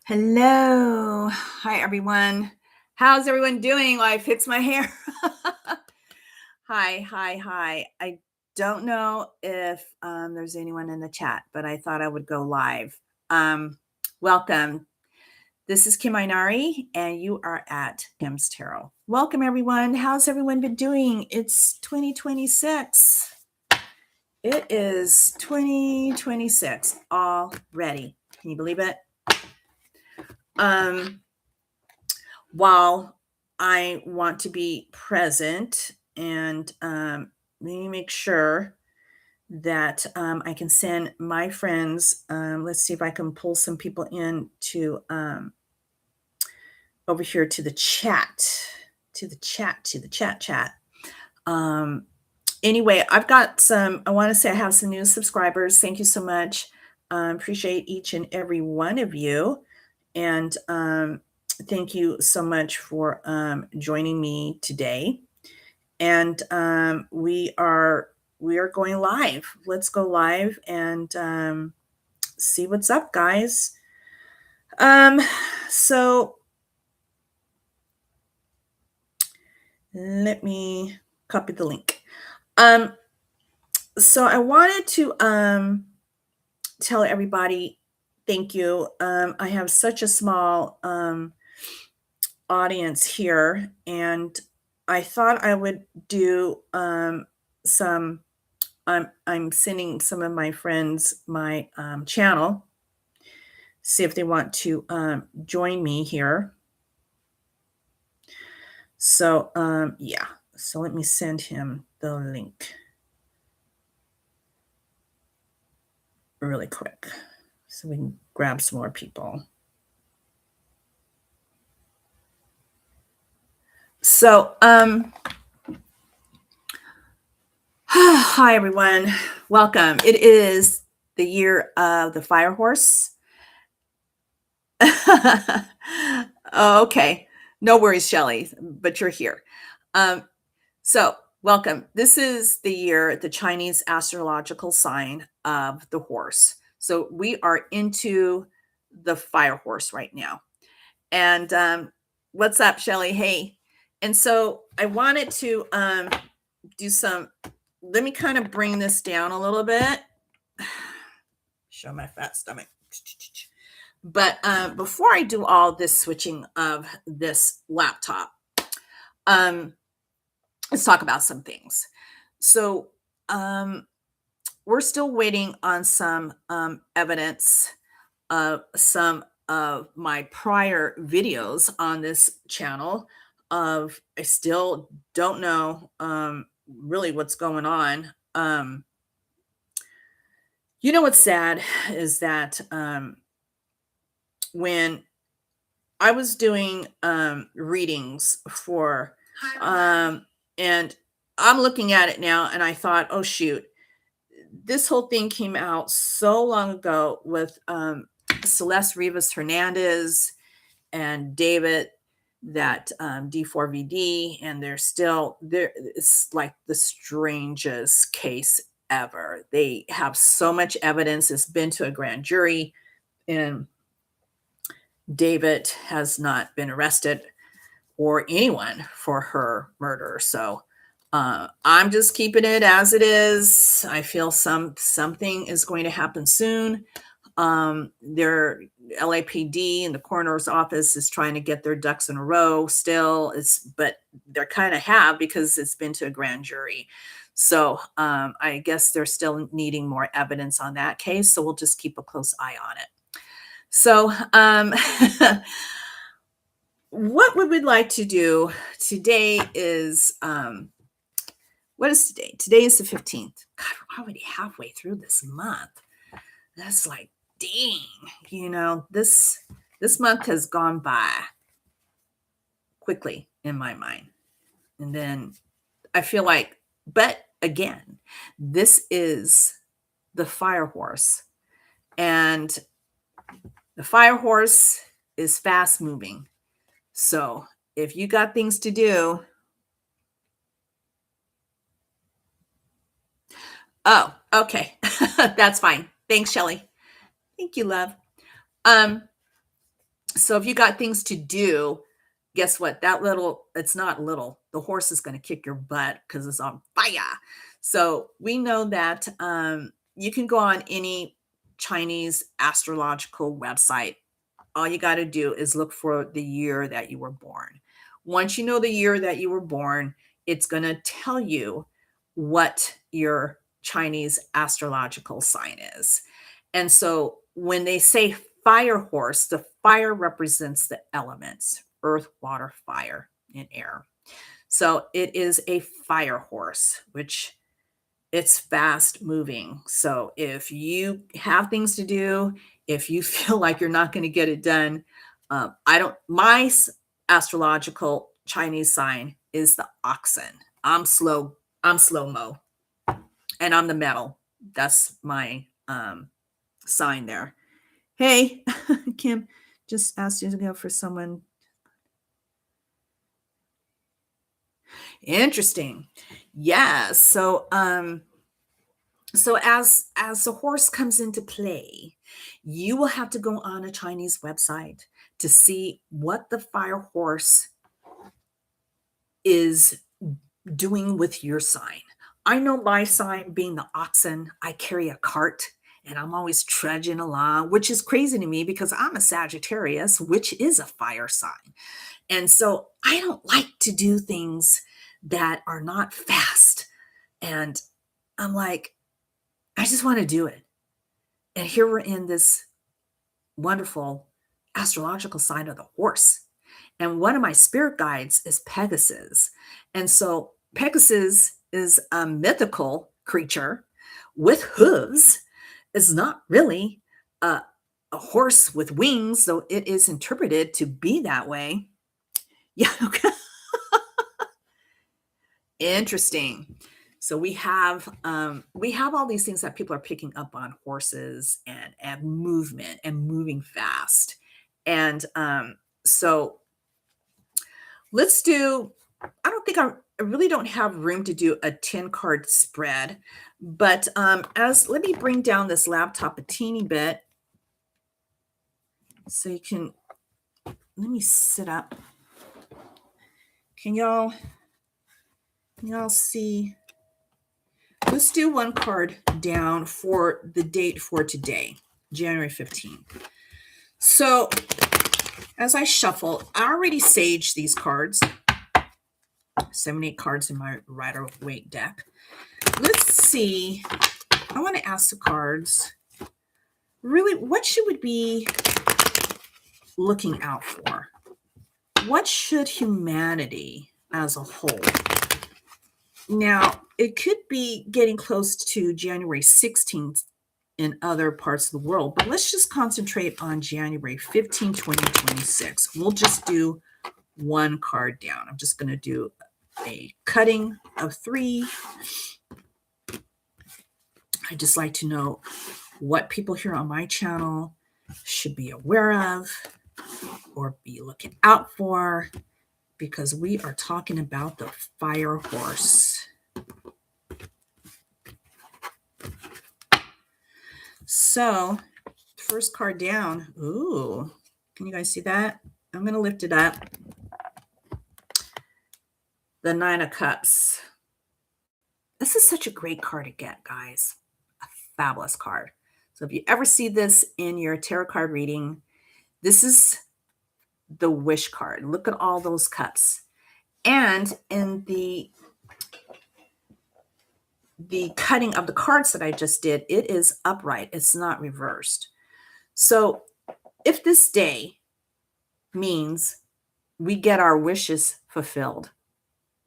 Hello. Hi, everyone. How's everyone doing while I fix my hair? Hi. I don't know if there's anyone in the chat, but I thought I would go live. Welcome. This is Kim Ainari, and you are at Kim's Tarot. Welcome, everyone. How's everyone been doing? It's 2026. It is 2026 already. Can you believe it? While I want to be present and let me make sure that I can send my friends. Let's see if I can pull some people in to over here to the chat, chat. Anyway, I've got some. I want to say I have some new subscribers. Thank you so much. Appreciate each and every one of you, and thank you so much for joining me today. And we are going live. Let's go live and see what's up, guys. So let me copy the link. So I wanted to tell everybody thank you. I have such a small audience here, and I thought I would do some. I'm sending some of my friends my channel, see if they want to join me here. So yeah, so let me send him the link really quick so we can grab some more people. So hi everyone, welcome. It is the year of the fire horse. Oh, okay, no worries, Shelly, but you're here. So welcome. This is the year, the Chinese astrological sign of the horse. So we are into the fire horse right now. And what's up, Shelly? Hey. And so I wanted to do some, let me kind of bring this down a little bit. Show my fat stomach. But before I do all this switching of this laptop, let's talk about some things. So we're still waiting on some evidence of some of my prior videos on this channel. I still don't know really what's going on. You know what's sad is that when I was doing readings for and I'm looking at it now and I thought, oh shoot, this whole thing came out so long ago with Celeste Rivas Hernandez and David, that D4VD, and they're still there. It's like the strangest case ever. They have so much evidence. It's been to a grand jury, and David has not been arrested or anyone for her murder. So I'm just keeping it as it is. I feel something is going to happen soon. Their LAPD and the coroner's office is trying to get their ducks in a row still. But they're kind of have, because it's been to a grand jury. So I guess they're still needing more evidence on that case. So we'll just keep a close eye on it. So what we would like to do today is, what is today? Today is the 15th. God, we're already halfway through this month. That's like, dang, this month has gone by quickly in my mind. And then I feel like, but again, this is the fire horse. And the fire horse is fast moving. So if you got things to do, oh, okay. That's fine. Thanks, Shelly. Thank you, love. So if you got things to do, guess what? That little, it's not little. The horse is going to kick your butt because it's on fire. So we know that you can go on any Chinese astrological website. All you got to do is look for the year that you were born. Once you know the year that you were born, it's going to tell you what your Chinese astrological sign is. And so when they say fire horse, the fire represents the elements: earth, water, fire, and air. So it is a fire horse, which it's fast moving. So if you have things to do, if you feel like you're not going to get it done, I don't, my astrological Chinese sign is the oxen. I'm slow mo, and I'm the metal. That's my sign there. Hey, Kim, just asked you to go for someone. Interesting. Yeah. So as the horse comes into play, you will have to go on a Chinese website to see what the fire horse is doing with your sign. I know my sign being the oxen, I carry a cart and I'm always trudging along, which is crazy to me because I'm a Sagittarius, which is a fire sign. And so I don't like to do things that are not fast. And I'm like, I just want to do it. And here we're in this wonderful astrological sign of the horse. And one of my spirit guides is Pegasus. And so Pegasus is a mythical creature with hooves. It's not really a horse with wings, though it is interpreted to be that way. Yeah. Okay. Interesting. So we have all these things that people are picking up on: horses and movement and moving fast. And so let's do, I don't think I really don't have room to do a 10 card spread, but as let me bring down this laptop a teeny bit so you can, let me sit up. Can y'all see? Let's do one card down for the date for today, January 15th. So as I shuffle, I already saged these cards, 78 cards in my Rider-Waite deck. Let's see. I want to ask the cards, really, what should we be looking out for? What should humanity as a whole? Now, it could be getting close to January 16th in other parts of the world, but let's just concentrate on January 15, 2026. We'll just do one card down. I'm just going to do a cutting of 3. I just like to know what people here on my channel should be aware of or be looking out for, because we are talking about the fire horse. So first card down. Ooh, can you guys see that? I'm going to lift it up. The 9 of Cups. This is such a great card to get, guys. A fabulous card. So if you ever see this in your tarot card reading, this is the wish card. Look at all those cups. And in the cutting of the cards that I just did, it is upright. It's not reversed. So if this day means we get our wishes fulfilled,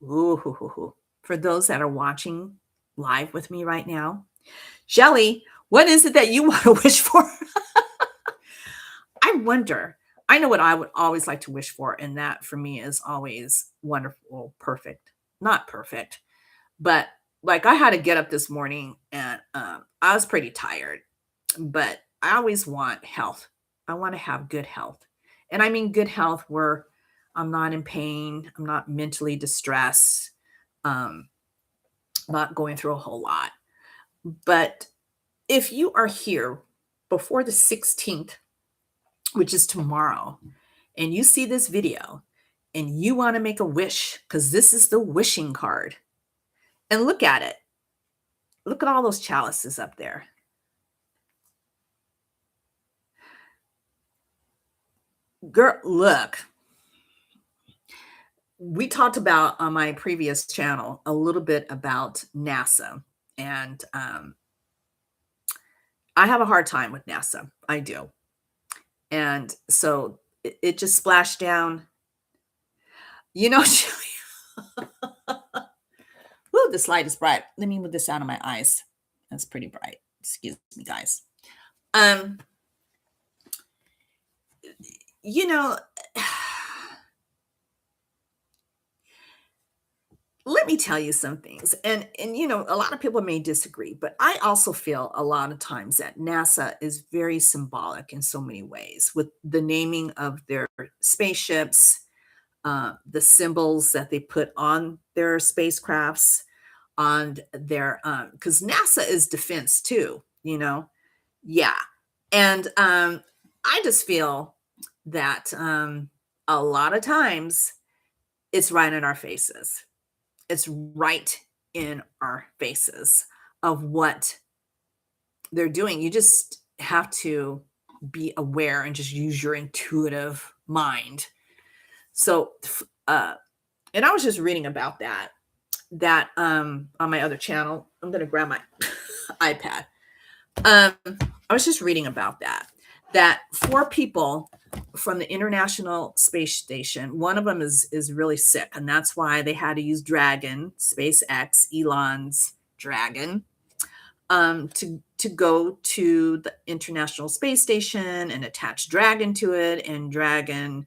ooh, for those that are watching live with me right now, Shelly, what is it that you want to wish for? I wonder. I know what I would always like to wish for, and that for me is always wonderful, perfect. Not perfect, but like I had to get up this morning and I was pretty tired, but I always want health. I want to have good health. And I mean good health where I'm not in pain, I'm not mentally distressed, not going through a whole lot. But if you are here before the 16th, which is tomorrow, and you see this video and you want to make a wish because this is the wishing card, and look at it. Look at all those chalices up there. Girl, look, we talked about on my previous channel a little bit about NASA, and I have a hard time with NASA. I do. And so it just splashed down. You know, ooh, this light is bright. Let me move this out of my eyes. That's pretty bright. Excuse me, guys. Um, you know, let me tell you some things. And a lot of people may disagree, but I also feel a lot of times that NASA is very symbolic in so many ways with the naming of their spaceships, the symbols that they put on their spacecrafts, on their because NASA is defense too, you know. Yeah. And I just feel that a lot of times it's right in our faces. It's right in our faces of what they're doing. You just have to be aware and just use your intuitive mind. So, and I was just reading about that on my other channel. I'm going to grab my iPad. I was just reading about that four people from the International Space Station, one of them is really sick, and that's why they had to use Dragon, SpaceX, Elon's Dragon, to go to the International Space Station and attach Dragon to it, and Dragon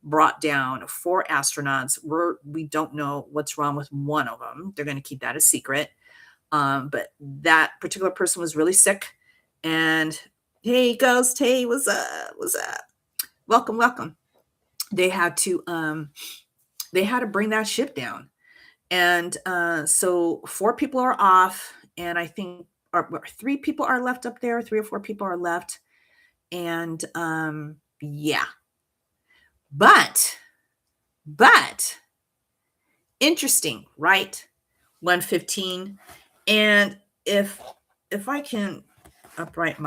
brought down four astronauts. We don't know what's wrong with one of them. They're going to keep that a secret. But that particular person was really sick. And hey, Ghost, hey, what's up? What's up? Welcome, welcome. They had to bring that ship down. And so four people are off, and I think three people are left up there, three or four people are left. And yeah. But interesting, right? 115. And if I can upright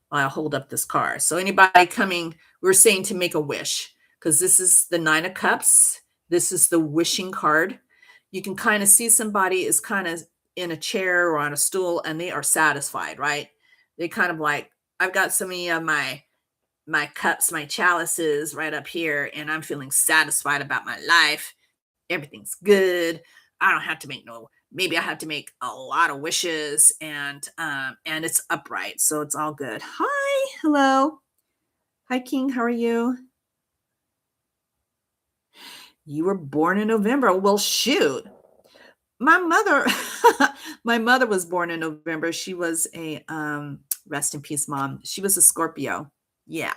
I'll hold up this card. So anybody coming, we're saying to make a wish, because this is the 9 of Cups. This is the wishing card. You can kind of see somebody is kind of in a chair or on a stool, and they are satisfied, right? They kind of like, I've got so many of my cups, my chalices right up here, and I'm feeling satisfied about my life. Everything's good. I don't have to make maybe I have to make a lot of wishes, and it's upright, so it's all good. Hi, hello. Hi, King, how are you? You were born in November. Well, shoot. My mother my mother was born in November. She was a rest in peace, mom. She was a Scorpio. Yeah.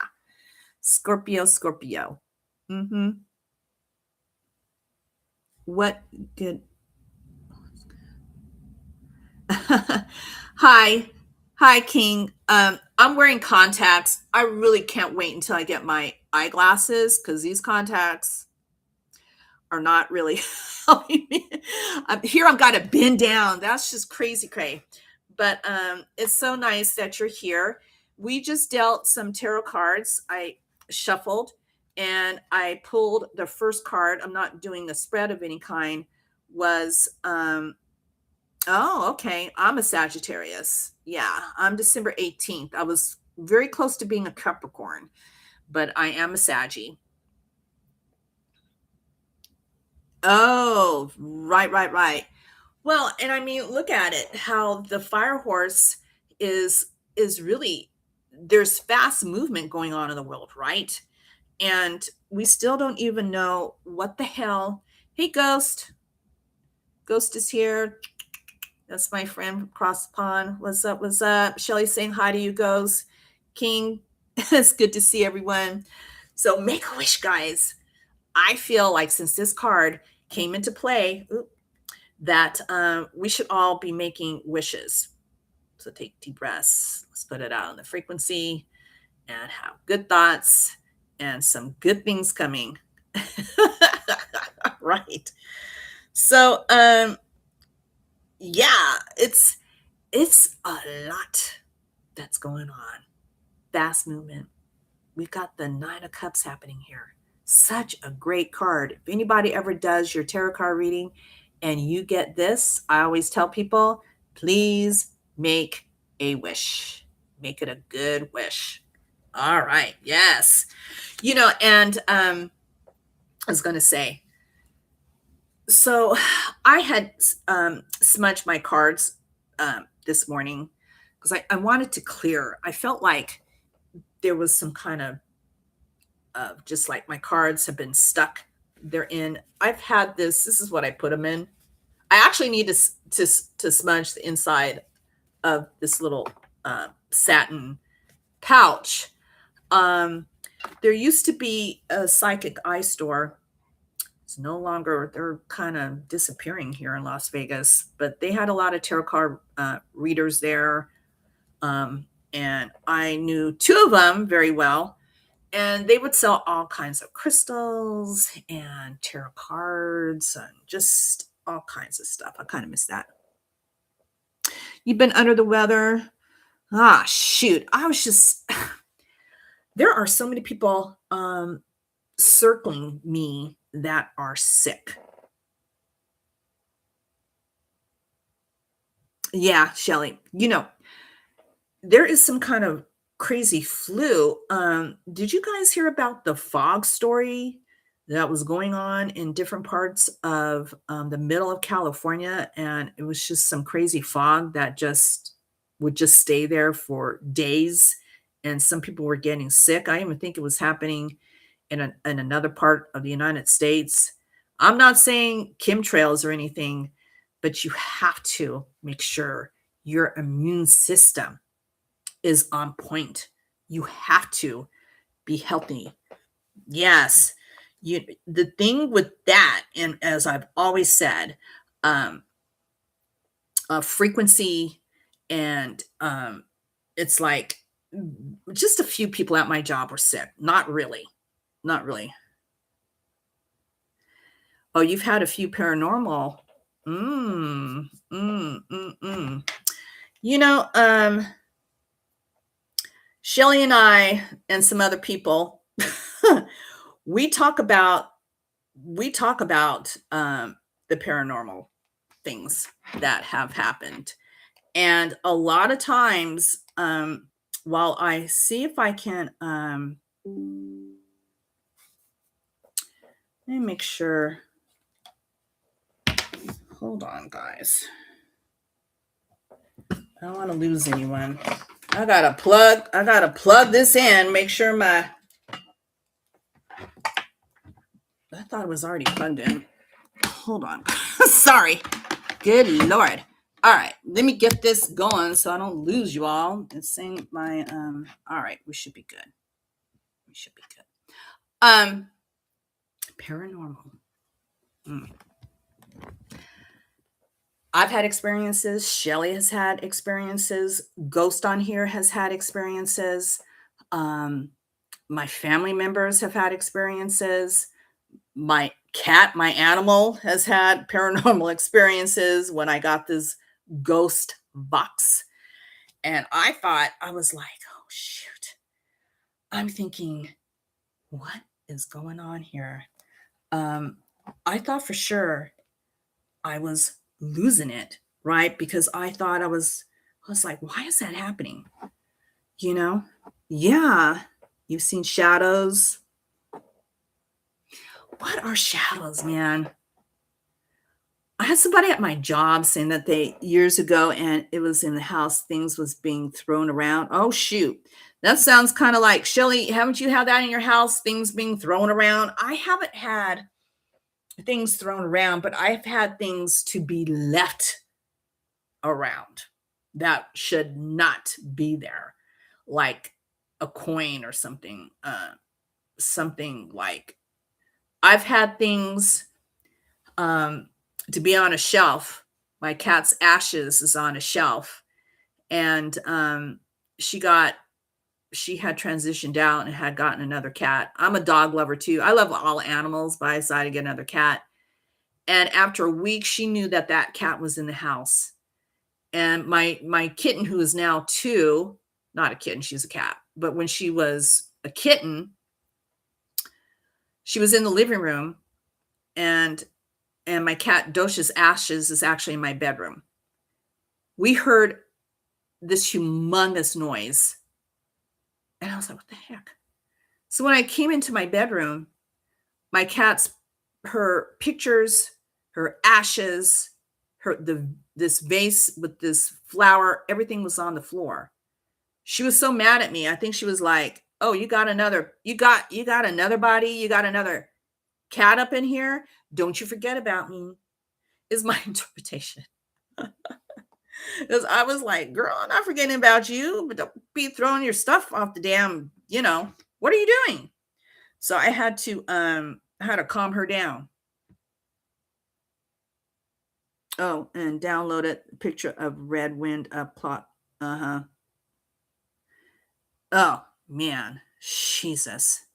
Scorpio. Mm-hmm. What good? Hi. Hi, King. I'm wearing contacts. I really can't wait until I get my eyeglasses because these contacts are not really helping me. Here I've got to bend down. That's just crazy cray. But it's so nice that you're here. We just dealt some tarot cards. I shuffled and I pulled the first card. I'm not doing a spread of any kind. Was oh, okay. I'm a Sagittarius. Yeah, I'm December 18th. I was very close to being a Capricorn, but I am a Saggy. Oh, right. Well, and I mean, look at it, how the fire horse is really, there's fast movement going on in the world, right? And we still don't even know what the hell. Hey, Ghost. Ghost is here. That's my friend across the pond. What's up? What's up? Shelly saying hi to you, Ghost. King, it's good to see everyone. So make a wish, guys. I feel like since this card came into play, that we should all be making wishes. So take deep breaths. Let's put it out on the frequency and have good thoughts and some good things coming. Right. So, yeah, it's a lot that's going on. Fast movement. We've got the 9 of Cups happening here. Such a great card. If anybody ever does your tarot card reading and you get this, I always tell people, please make a wish. Make it a good wish. All right. Yes. And I was going to say, so I had smudged my cards this morning because I wanted to clear. I felt like there was some kind of just like my cards have been stuck. They're in. I've had this. This is what I put them in. I actually need to smudge the inside of this little satin pouch. Um, there used to be a psychic eye store. It's no longer. They're kind of disappearing here in Las Vegas, but they had a lot of tarot card readers there, and I knew 2 of them very well. And they would sell all kinds of crystals and tarot cards and just all kinds of stuff. I kind of miss that. You've been under the weather? Ah, shoot. I was just, there are so many people circling me that are sick. Yeah, Shelly. There is some kind of crazy flu. Did you guys hear about the fog story that was going on in different parts of the middle of California? And it was just some crazy fog that just would just stay there for days. And some people were getting sick. I even think it was happening in another part of the United States. I'm not saying chemtrails or anything, but you have to make sure your immune system is on point. You have to be healthy. Yes. The thing with that, and as I've always said, um, frequency and it's like just a few people at my job were sick. Not really. Not really. Oh, you've had a few paranormal. Mm, mm, mm, mm. You know, Shelly and I and some other people, we talk about we talk about the paranormal things that have happened, and a lot of times, while I see if I can, let me make sure. Hold on, guys. I don't want to lose anyone. I gotta plug this in. Make sure I thought it was already plugged in. Hold on. Sorry. Good Lord. All right. Let me get this going so I don't lose you all. It's saying my all right, we should be good. We should be good. Paranormal. I've had experiences. Shelly has had experiences. Ghost on here has had experiences. My family members have had experiences. My cat, my animal, has had paranormal experiences when I got this ghost box. And I was like, oh, shoot. I'm thinking, what is going on here? I thought for sure I was losing it, right? Because I was like, why is that happening? You know? Yeah. You've seen shadows. What are shadows, man? I had somebody at my job saying that they years ago, and it was in the house, things was being thrown around. Oh shoot. That sounds kind of like Shelly. Haven't you had that in your house? Things being thrown around? I haven't had things thrown around, but I've had things to be left around that should not be there, like a coin or something. Something like I've had things to be on a shelf. My cat's ashes is on a shelf, and she got she had transitioned out and had gotten another cat. I'm a dog lover too. I love all animals, but I decided to get another cat. And after a week, she knew that that cat was in the house. And my kitten, who is now 2, not a kitten, she's a cat, but when she was a kitten, she was in the living room, and my cat Dosha's ashes is actually in my bedroom. We heard this humongous noise, and I was like, "What the heck?" So when I came into my bedroom, my cat's her pictures, her ashes, her this vase with this flower, everything was on the floor. She was so mad at me. I think she was like, "Oh, you got another body, you got another cat up in here? Don't you forget about me," is my interpretation. 'Cause I was like, "Girl, I'm not forgetting about you, but don't be throwing your stuff off the damn, what are you doing?" So I had to calm her down. Oh, and downloaded a picture of red wind up plot. Uh-huh. Oh, man. Jesus.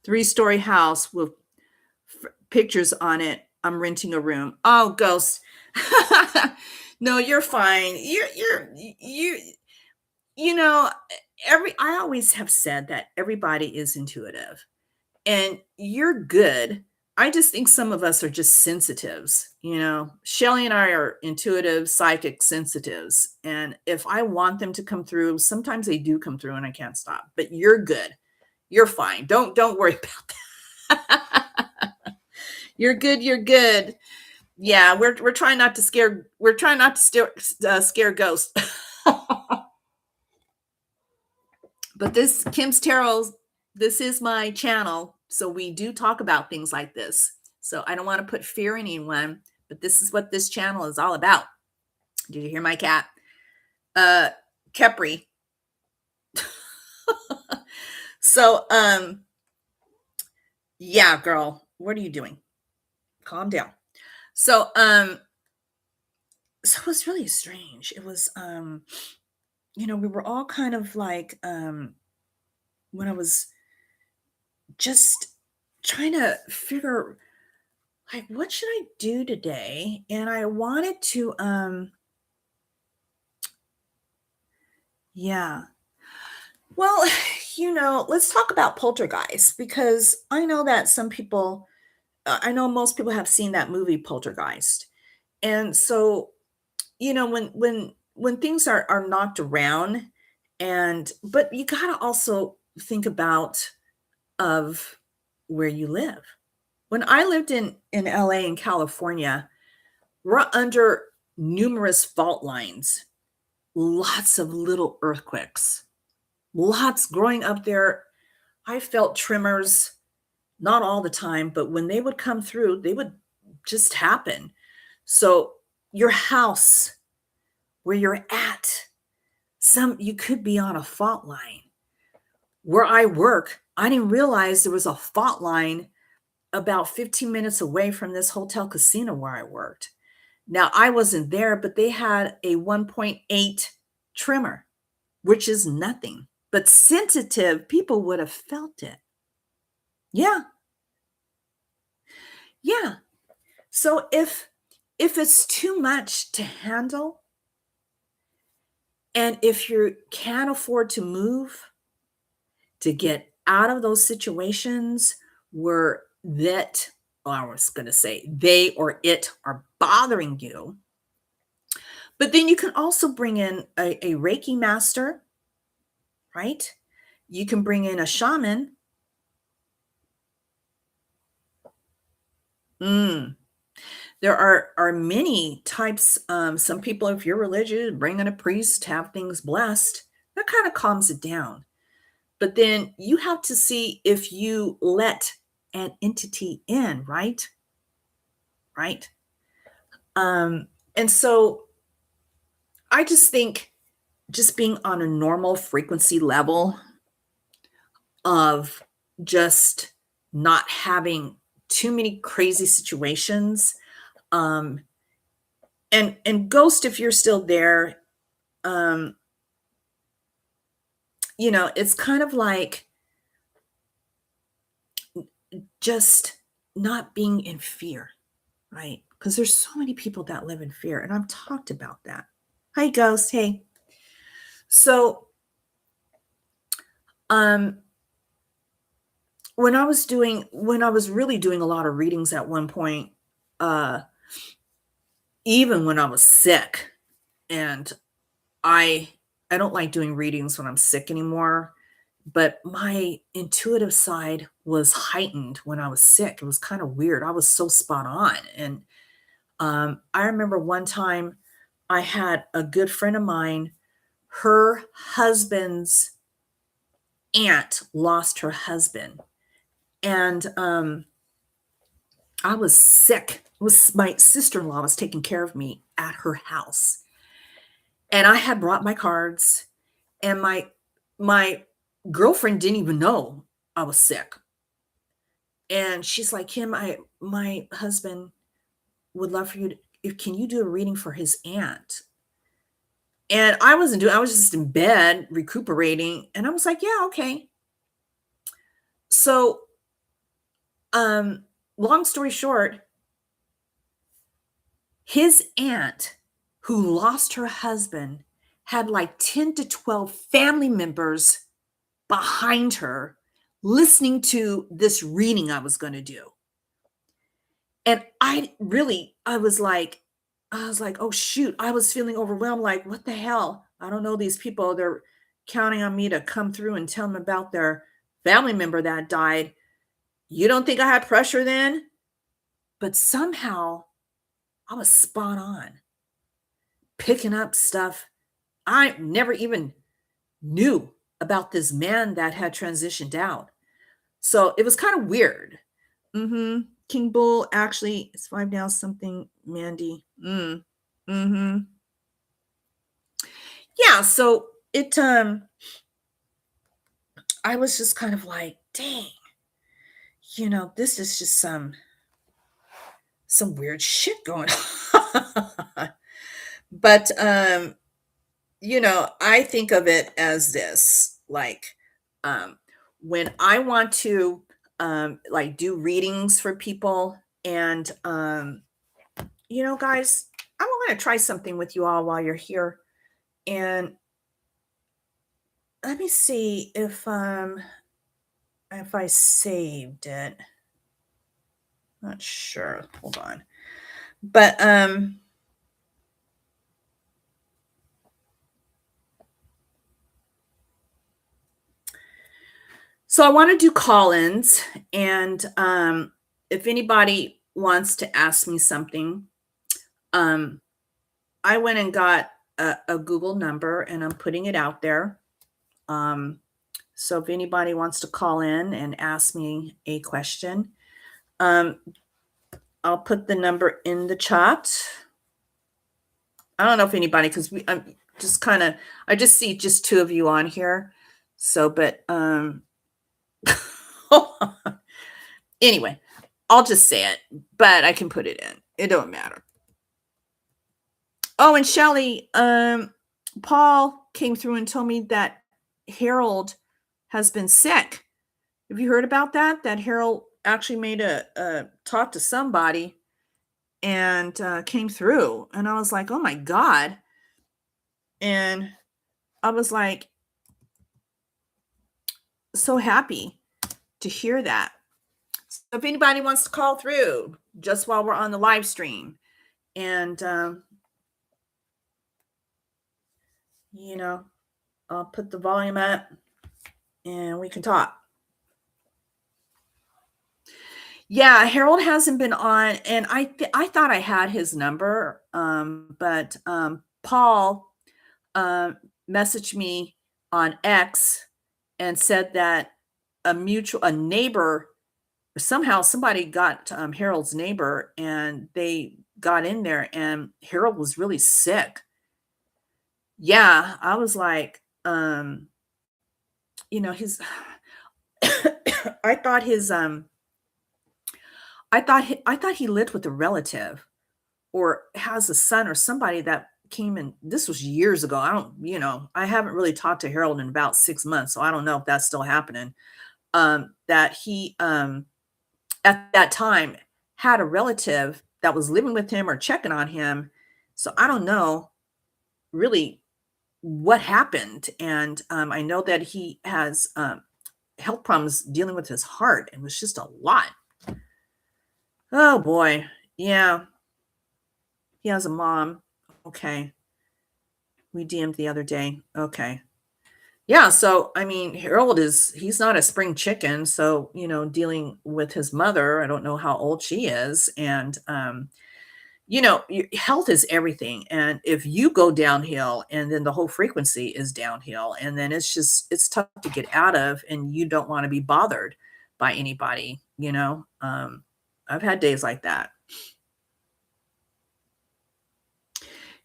3-story house with pictures on it. I'm renting a room. Oh, ghost. No, you're fine. You know, I always have said that everybody is intuitive and you're good. I just think some of us are just sensitives. Shelly and I are intuitive, psychic sensitives. And if I want them to come through, sometimes they do come through and I can't stop. But you're good. You're fine. Don't worry about that. You're good. You're good. Yeah, we're trying not to scare ghosts. But this Kim's Tarot, this is my channel, so we do talk about things like this. So I don't want to put fear in anyone, but this is what this channel is all about. Did you hear my cat? Uh Kepri. So yeah, girl, what are you doing? Calm down. So so it was really strange. It was we were all kind of like when I was just trying to figure like what should I do today? And I wanted to yeah. Well, let's talk about Poltergeist because I know that some people I know most people have seen that movie Poltergeist. And so, when things are knocked around but you got to also think about of where you live. When I lived in LA in California, we're under numerous fault lines, lots of little earthquakes. Lots growing up there. I felt tremors, not all the time, but when they would come through, they would just happen. So your house, where you're at, you could be on a fault line. Where I work, I didn't realize there was a fault line about 15 minutes away from this hotel casino where I worked. Now I wasn't there, but they had a 1.8 tremor, which is nothing. But sensitive people would have felt it. Yeah. Yeah. So if it's too much to handle and if you can't afford to move to get out of those situations where I was going to say they or it are bothering you, but then you can also bring in a Reiki master, right? You can bring in a shaman. Mm. There are many types. Some people, if you're religious, bring in a priest, have things blessed. That kind of calms it down. But then you have to see if you let an entity in, right? Right. And so I just think just being on a normal frequency level of just not having too many crazy situations. And Ghost, if you're still there, um, it's kind of like just not being in fear, right? Because there's so many people that live in fear, and I've talked about that. Hi, Ghost. Hey. So, um, when I was really doing a lot of readings at one point, uh, even when I was sick, and I I don't like doing readings when I'm sick anymore, but my intuitive side was heightened when I was sick. It was kind of weird. I was so spot on. And I remember one time I had a good friend of mine, her husband's aunt lost her husband. And I was sick. It was my sister-in-law was taking care of me at her house. And I had brought my cards, and my girlfriend didn't even know I was sick. And she's like, "Kim, I my husband would love for you to if can you do a reading for his aunt?" And I was just in bed recuperating, and I was like, "Yeah, okay." So, um, long story short, his aunt who lost her husband had like 10 to 12 family members behind her listening to this reading I was gonna do. And I was like, "Oh, shoot." I was feeling overwhelmed, like, "What the hell? I don't know these people. They're counting on me to come through and tell them about their family member that died. You don't think I had pressure then?" But somehow I was spot on, picking up stuff I never even knew about this man that had transitioned out. So it was kind of weird. King Bull actually it's 5 now something Mandy. Mhm. Yeah, so I was just kind of like, "Dang, this is just some weird shit going on." But I think of it as this, like, um, when I want to like do readings for people and guys, I want to try something with you all while you're here. And let me see if I saved it. Not sure. Hold on. But so I want to do call-ins, and if anybody wants to ask me something, um I went and got a Google number and I'm putting it out there. Um so if anybody wants to call in and ask me a question, um I'll put the number in the chat. I don't know if anybody, because I'm just kind of, I just see just two of you on here. So, but anyway, I'll just say it, but I can put it in. It don't matter. Oh, and Shelly, Paul came through and told me that Harold has been sick. Have you heard about that? That Harold actually made a talk to somebody and came through, and I was like, "Oh my god!" And I was like, so happy to hear that. So if anybody wants to call through just while we're on the live stream, and you know, I'll put the volume up and we can talk. Yeah, Harold hasn't been on, and I thought I had his number, but Paul messaged me on X and said that a neighbor, somehow somebody got Harold's neighbor, and they got in there, and Harold was really sick. Yeah, I was like, his I thought his I thought he lived with a relative, or has a son or somebody that came in. This was years ago. I don't, I haven't really talked to Harold in about 6 months, so I don't know if that's still happening. That he, at that time, had a relative that was living with him or checking on him. So I don't know really what happened. And I know that he has health problems dealing with his heart. It was just a lot. Oh boy. Yeah. He has a mom. Okay. We DM'd the other day. Okay. Yeah. So, I mean, Harold he's not a spring chicken. So, dealing with his mother, I don't know how old she is. And, health is everything. And if you go downhill and then the whole frequency is downhill, and then it's tough to get out of, and you don't want to be bothered by anybody. I've had days like that.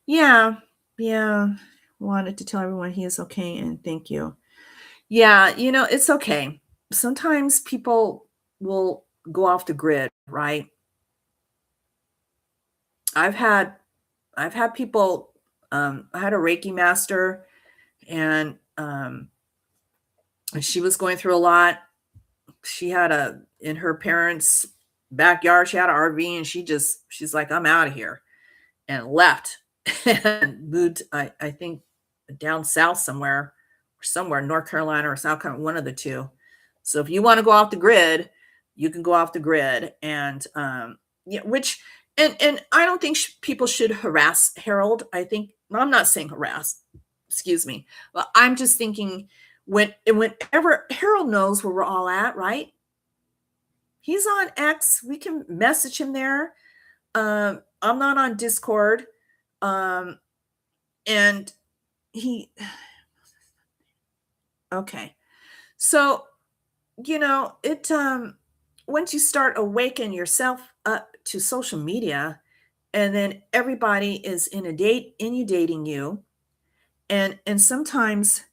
Yeah. Yeah. Wanted to tell everyone he is okay and thank you. Yeah. It's okay. Sometimes people will go off the grid, right? I've had I've had people, I had a Reiki master, and she was going through a lot. She had in her parents' backyard, she had an RV, and she's like, I'm out of here, and left and moved, I think, down south somewhere, North Carolina or South Carolina, one of the two. So if you want to go off the grid, you can go off the grid. And yeah, which and I don't think people should harass Harold. I'm not saying harass, excuse me, but I'm just thinking whenever Harold knows where we're all at, right? He's on X. We can message him there. I'm not on Discord. Um, and he, okay. So, it, once you start awakening yourself up to social media, and then everybody is in a date, in you dating you. And sometimes,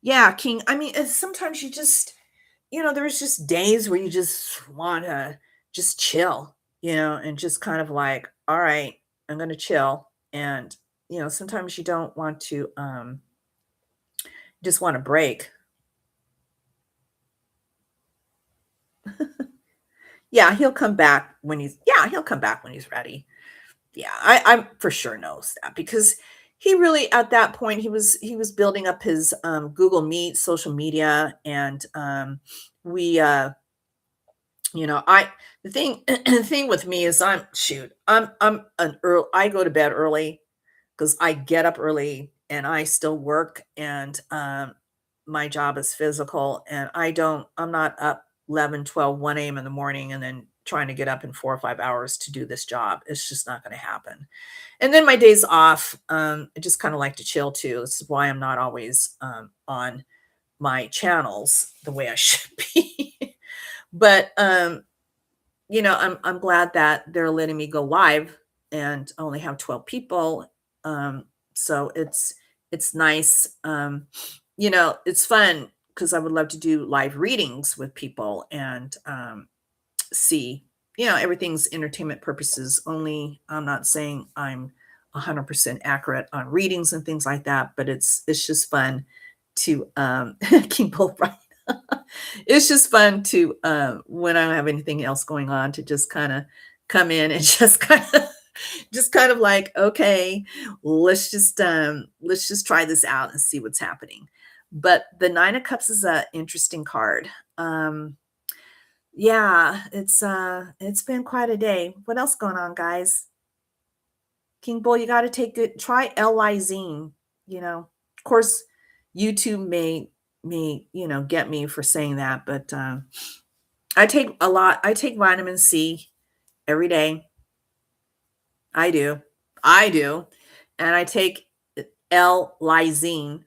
yeah, King, I mean, sometimes there's just days where you just want to just chill, and just kind of like, all right, I'm going to chill. And, sometimes you don't want to, just want to break. He'll come back when he's ready. Yeah, I'm for sure knows that, because he really, at that point, he was building up his Google Meet, social media. And we I the thing the thing with me is, I'm an early I go to bed early because I get up early and I still work. And my job is physical, and I'm not up 11, 12, 1 a.m. in the morning and then trying to get up in 4 or 5 hours to do this job. It's just not going to happen. And then my days off, I just kind of like to chill too. This is why I'm not always on my channels the way I should be. But I'm glad that they're letting me go live, and I only have 12 people. So it's nice. It's fun because I would love to do live readings with people, and see, everything's entertainment purposes only. I'm not saying I'm 100% accurate on readings and things like that, but it's just fun to King Bull, right? It's just fun to, when I don't have anything else going on, to just kind of come in and just kind of like, okay, let's just try this out and see what's happening. But the Nine of Cups is a interesting card. Yeah, it's been quite a day. What else going on, guys? King Bull, you got to try L-lysine. Of course, YouTube may get me for saying that, but I take vitamin C every day. I do, and I take L-lysine.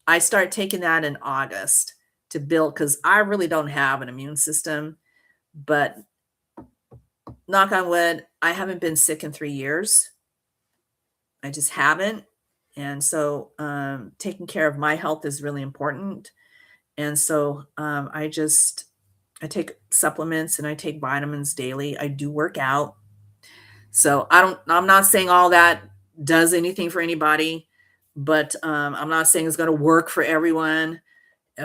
I start taking that in August to build, because I really don't have an immune system. But knock on wood, I haven't been sick in 3 years. I just haven't. And so taking care of my health is really important. And so I take supplements and I take vitamins daily. I do work out. So I'm not saying all that does anything for anybody, but I'm not saying it's going to work for everyone.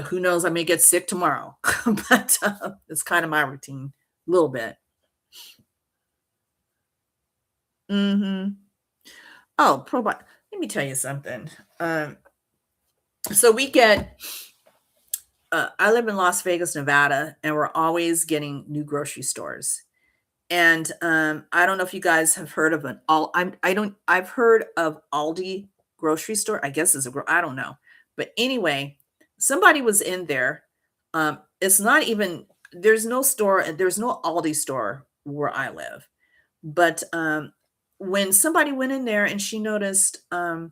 Who knows? I may get sick tomorrow, but it's kind of my routine a little bit. Hmm. Oh, probiotic. Let me tell you something. Um, so we get, I live in Las Vegas, Nevada, and we're always getting new grocery stores. And I don't know if you guys have heard of I don't, I've heard of Aldi grocery store. I guess it's I don't know. But anyway, somebody was in there. It's not even, there's no store, there's no Aldi store where I live. But when somebody went in there and she noticed a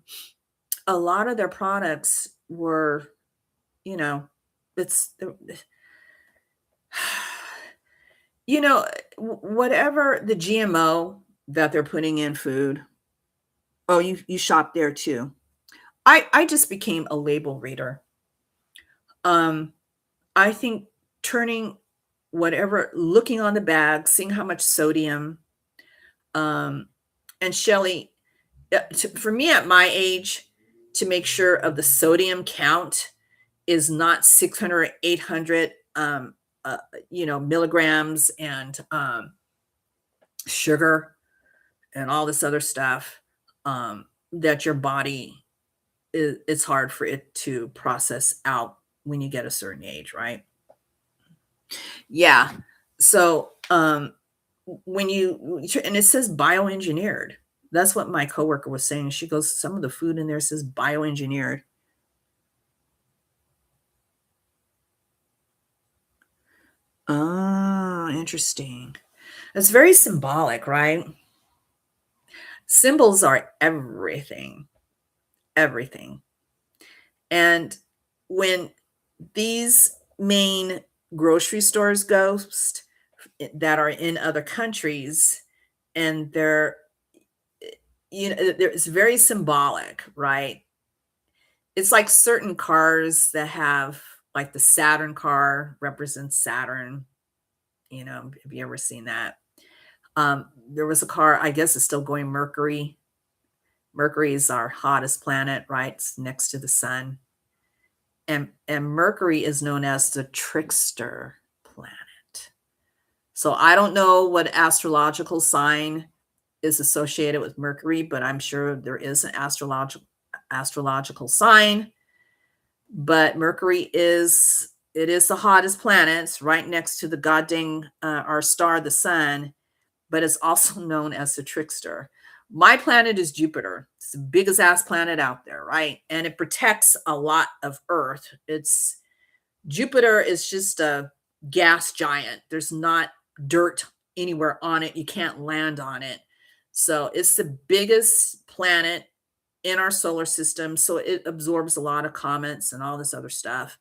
lot of their products were, you know, it's you know, whatever the GMO that they're putting in food. Oh, you shop there too. I just became a label reader. Um, I think turning whatever, looking on the bag, seeing how much sodium, um, and Shelly, for me at my age, to make sure of the sodium count is not 600, 800, milligrams and sugar and all this other stuff, that your body it's hard for it to process out when you get a certain age, right? Yeah. So when you and it says bioengineered. That's what my coworker was saying. She goes, some of the food in there says bioengineered. Oh, interesting. It's very symbolic, right? Symbols are everything, everything. And when these main grocery stores ghost that are in other countries, and they're, it's very symbolic, right? It's like certain cars that have, like the Saturn car represents Saturn. Have you ever seen that? There was a car, I guess it's still going, Mercury. Mercury is our hottest planet, right? It's next to the sun. And Mercury is known as the trickster planet. So I don't know what astrological sign is associated with Mercury, but I'm sure there is an astrological sign. But Mercury is the hottest planet. It's right next to the goddamn our star, the sun, but it's also known as the trickster. My planet is Jupiter. It's the biggest ass planet out there, right? And it protects a lot of Earth. It's Jupiter is just a gas giant. There's not dirt anywhere on it. You can't land on it. So it's the biggest planet in our solar system. So it absorbs a lot of comets and all this other stuff.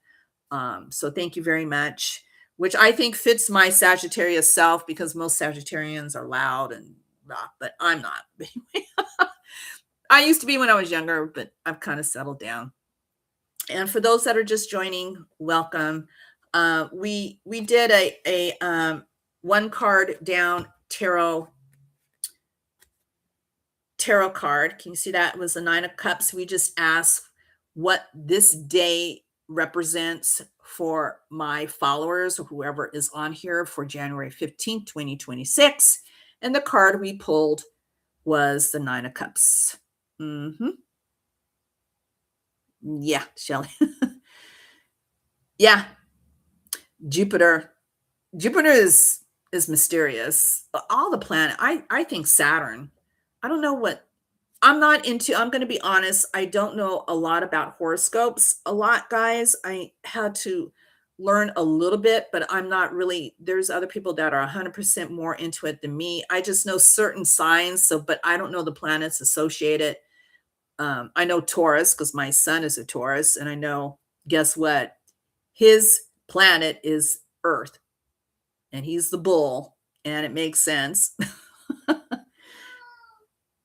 So thank you very much, which I think fits my Sagittarius self because most Sagittarians are loud and rock, but I'm not. I used to be when I was younger, but I've kind of settled down. And for those that are just joining, welcome. We did a one card down tarot card. Can you see that? It was the Nine of Cups. We just asked what this day represents for my followers or whoever is on here for January 15th, 2026. And the card we pulled was the Nine of Cups. Yeah, Shelly. Yeah, Jupiter. Jupiter is mysterious. All the planet. I think Saturn. I don't know what I'm not into. I'm going to be honest. I don't know a lot about horoscopes. A lot, guys. I had to learn a little bit, but I'm not really. There's other people that are 100% more into it than me. I just know certain signs. So, but I don't know the planets associated. I know Taurus because my son is a Taurus, and I know. Guess what? His planet is Earth, and he's the bull, and it makes sense.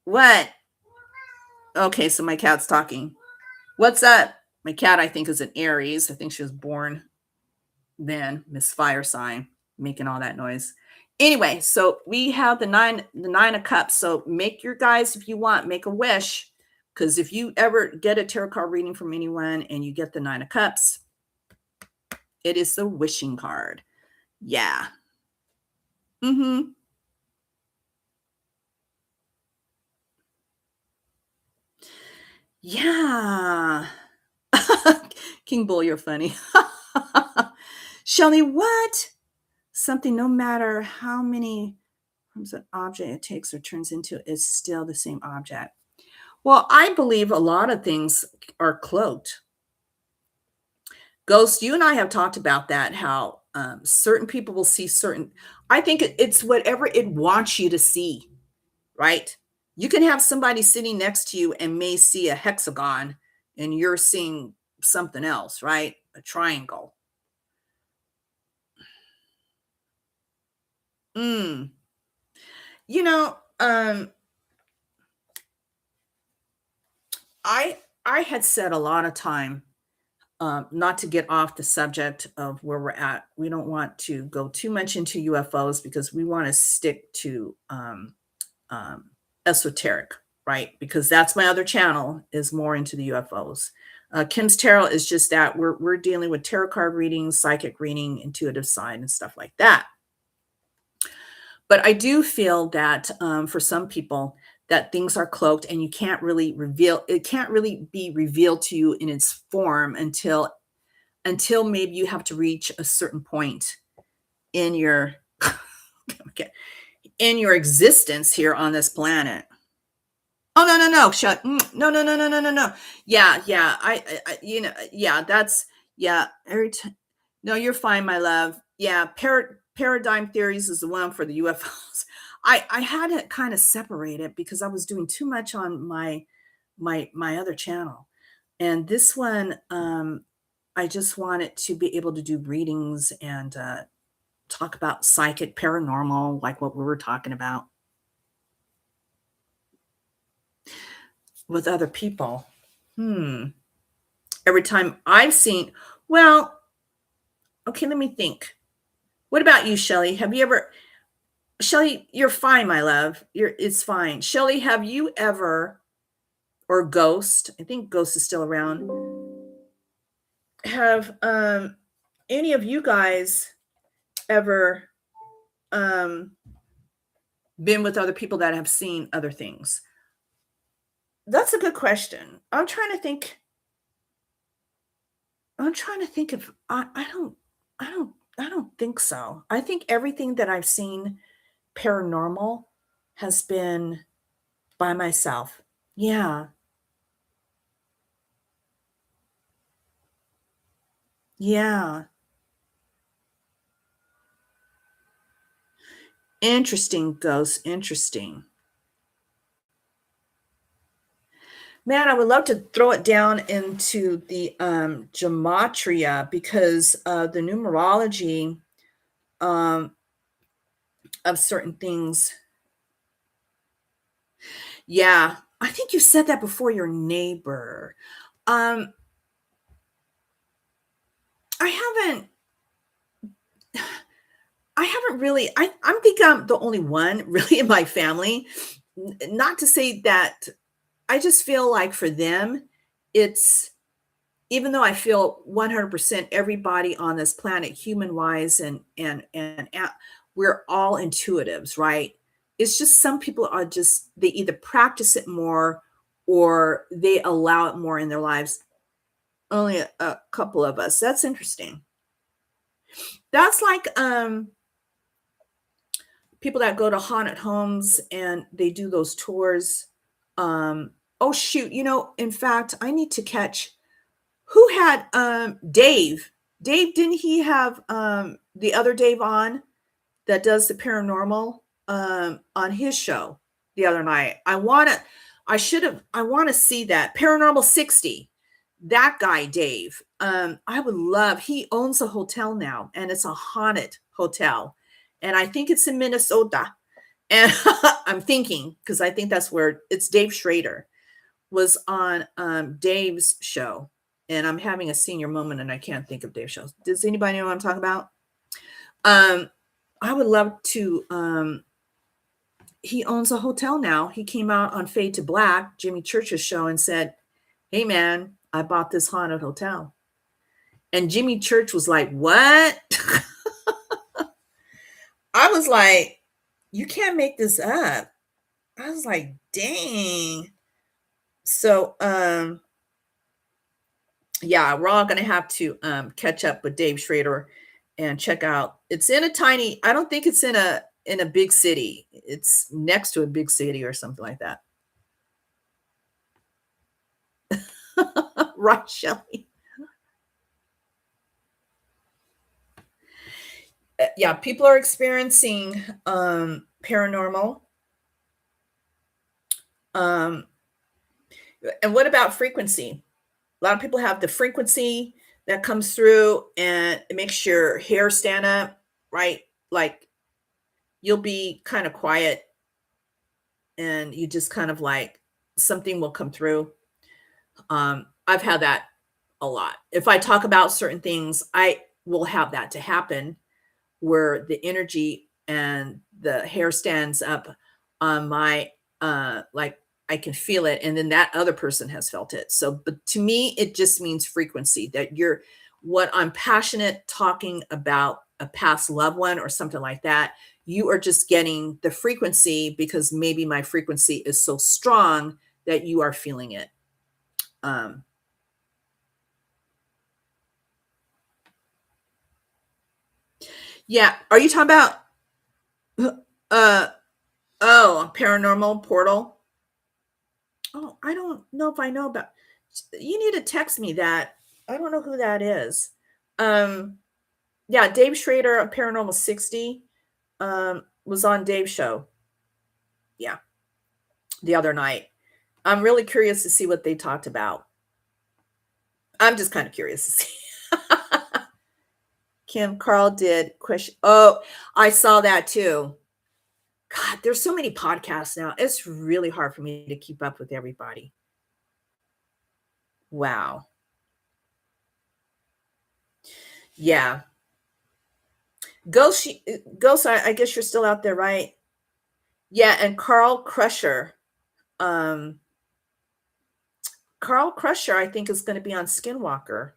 What? Okay, so my cat's talking. What's up? My cat, I think, is an Aries. I think she was born then, Miss Fire sign, making all that noise. Anyway, so we have the 9 of cups. So make your guys, if you want, make a wish. Because if you ever get a tarot card reading from anyone and you get the 9 of cups, it is the wishing card. Yeah. Mm-hmm. Yeah. King Bull, you're funny. Shelly, what? Something, no matter how many forms an object it takes or turns into, is still the same object. Well, I believe a lot of things are cloaked. Ghost, you and I have talked about that, how certain people will see certain. I think it's whatever it wants you to see, right? You can have somebody sitting next to you and may see a hexagon and you're seeing something else, right? A triangle. Mm. You know, I had said a lot of time, not to get off the subject of where we're at. We don't want to go too much into UFOs because we want to stick to um, esoteric, right? Because that's my other channel is more into the UFOs. Kim's tarot is just that we're dealing with tarot card readings, psychic reading, intuitive side, and stuff like that. But I do feel that for some people, that things are cloaked and you can't really reveal. It can't really be revealed to you in its form until maybe you have to reach a certain point in your in your existence here on this planet. Oh, no, no, no, no, no, no, no, no, no, no. Yeah, yeah, yeah, that's yeah, every time. No, you're fine, my love. Yeah, paradigm theories is the one for the UFOs. I had it kind of separated because I was doing too much on my other channel. And this one, I just wanted to be able to do readings and talk about psychic paranormal, like what we were talking about with other people. Hmm. Every time I've seen, well, okay, let me think. What about you, Shelly? Have you ever, Shelly, you're fine, my love. It's fine. Shelly, have you ever, or Ghost, I think Ghost is still around, have any of you guys ever um been with other people that have seen other things? That's a good question. I'm trying to think if I don't think so. I think everything that I've seen paranormal has been by myself. Yeah. Yeah. Interesting, Ghost. Interesting. Man, I would love to throw it down into the gematria because the numerology um, of certain things. Yeah, I think you said that before, your neighbor. Um, I haven't I haven't really I think I'm the only one really in my family. Not to say that I just feel like for them, it's even though I feel 100% everybody on this planet, human wise, we're all intuitives, right? It's just some people are just they either practice it more or they allow it more in their lives. Only a couple of us. That's interesting. That's like people that go to haunted homes and they do those tours. Oh shoot, in fact, I need to catch who had Dave. Dave, didn't he have the other Dave on that does the paranormal on his show the other night? I want to see that. Paranormal 60. That guy, Dave. I would love, he owns a hotel now and it's a haunted hotel. And I think it's in Minnesota. And I'm thinking, because I think that's where it's Dave Schrader was on Dave's show. And I'm having a senior moment and I can't think of Dave's show. Does anybody know what I'm talking about? Um, I would love to, he owns a hotel now. He came out on Fade to Black, Jimmy Church's show, and said, "Hey man, I bought this haunted hotel." And Jimmy Church was like, "What?" I was like, "You can't make this up." I was like, "Dang." So, yeah, we're all gonna have to catch up with Dave Schrader and check out. It's in a tiny. I don't think it's in a big city. It's next to a big city or something like that. Right, Shelly? Yeah, people are experiencing paranormal. Um, and what about frequency? A lot of people have the frequency that comes through and it makes your hair stand up, right? Like you'll be kind of quiet and you just kind of like something will come through. I've had that a lot. If I talk about certain things, I will have that to happen where the energy and the hair stands up on my like I can feel it and then that other person has felt it. So but to me it just means frequency that you're what I'm passionate talking about a past loved one or something like that. You are just getting the frequency because maybe my frequency is so strong that you are feeling it. Um yeah, are you talking about uh oh, paranormal portal? Oh, I don't know if I know about you need to text me that. I don't know who that is. Um, yeah, Dave Schrader of Paranormal 60 was on Dave's show. Yeah, the other night. I'm really curious to see what they talked about. I'm just kind of curious to see. Kim Carl did question. Oh, I saw that too. God, there's so many podcasts now. It's really hard for me to keep up with everybody. Wow. Yeah. Ghost, Ghost, I guess you're still out there, right? Yeah, and Um, Carl Crusher, I think, is going to be on Skinwalker,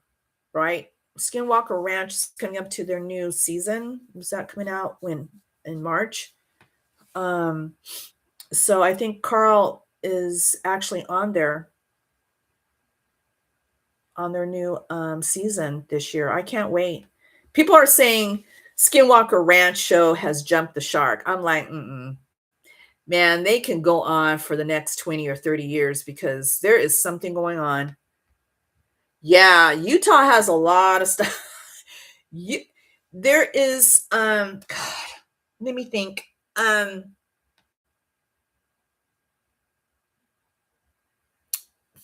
right? Skinwalker Ranch is coming up to their new season. Is that coming out when in March? Um, so I think Carl is actually on their new season this year. I can't wait. People are saying Skinwalker Ranch show has jumped the shark. I'm like, mm-mm. Man, they can go on for the next 20 or 30 years because there is something going on. Yeah, Utah has a lot of stuff. You, there is God, let me think.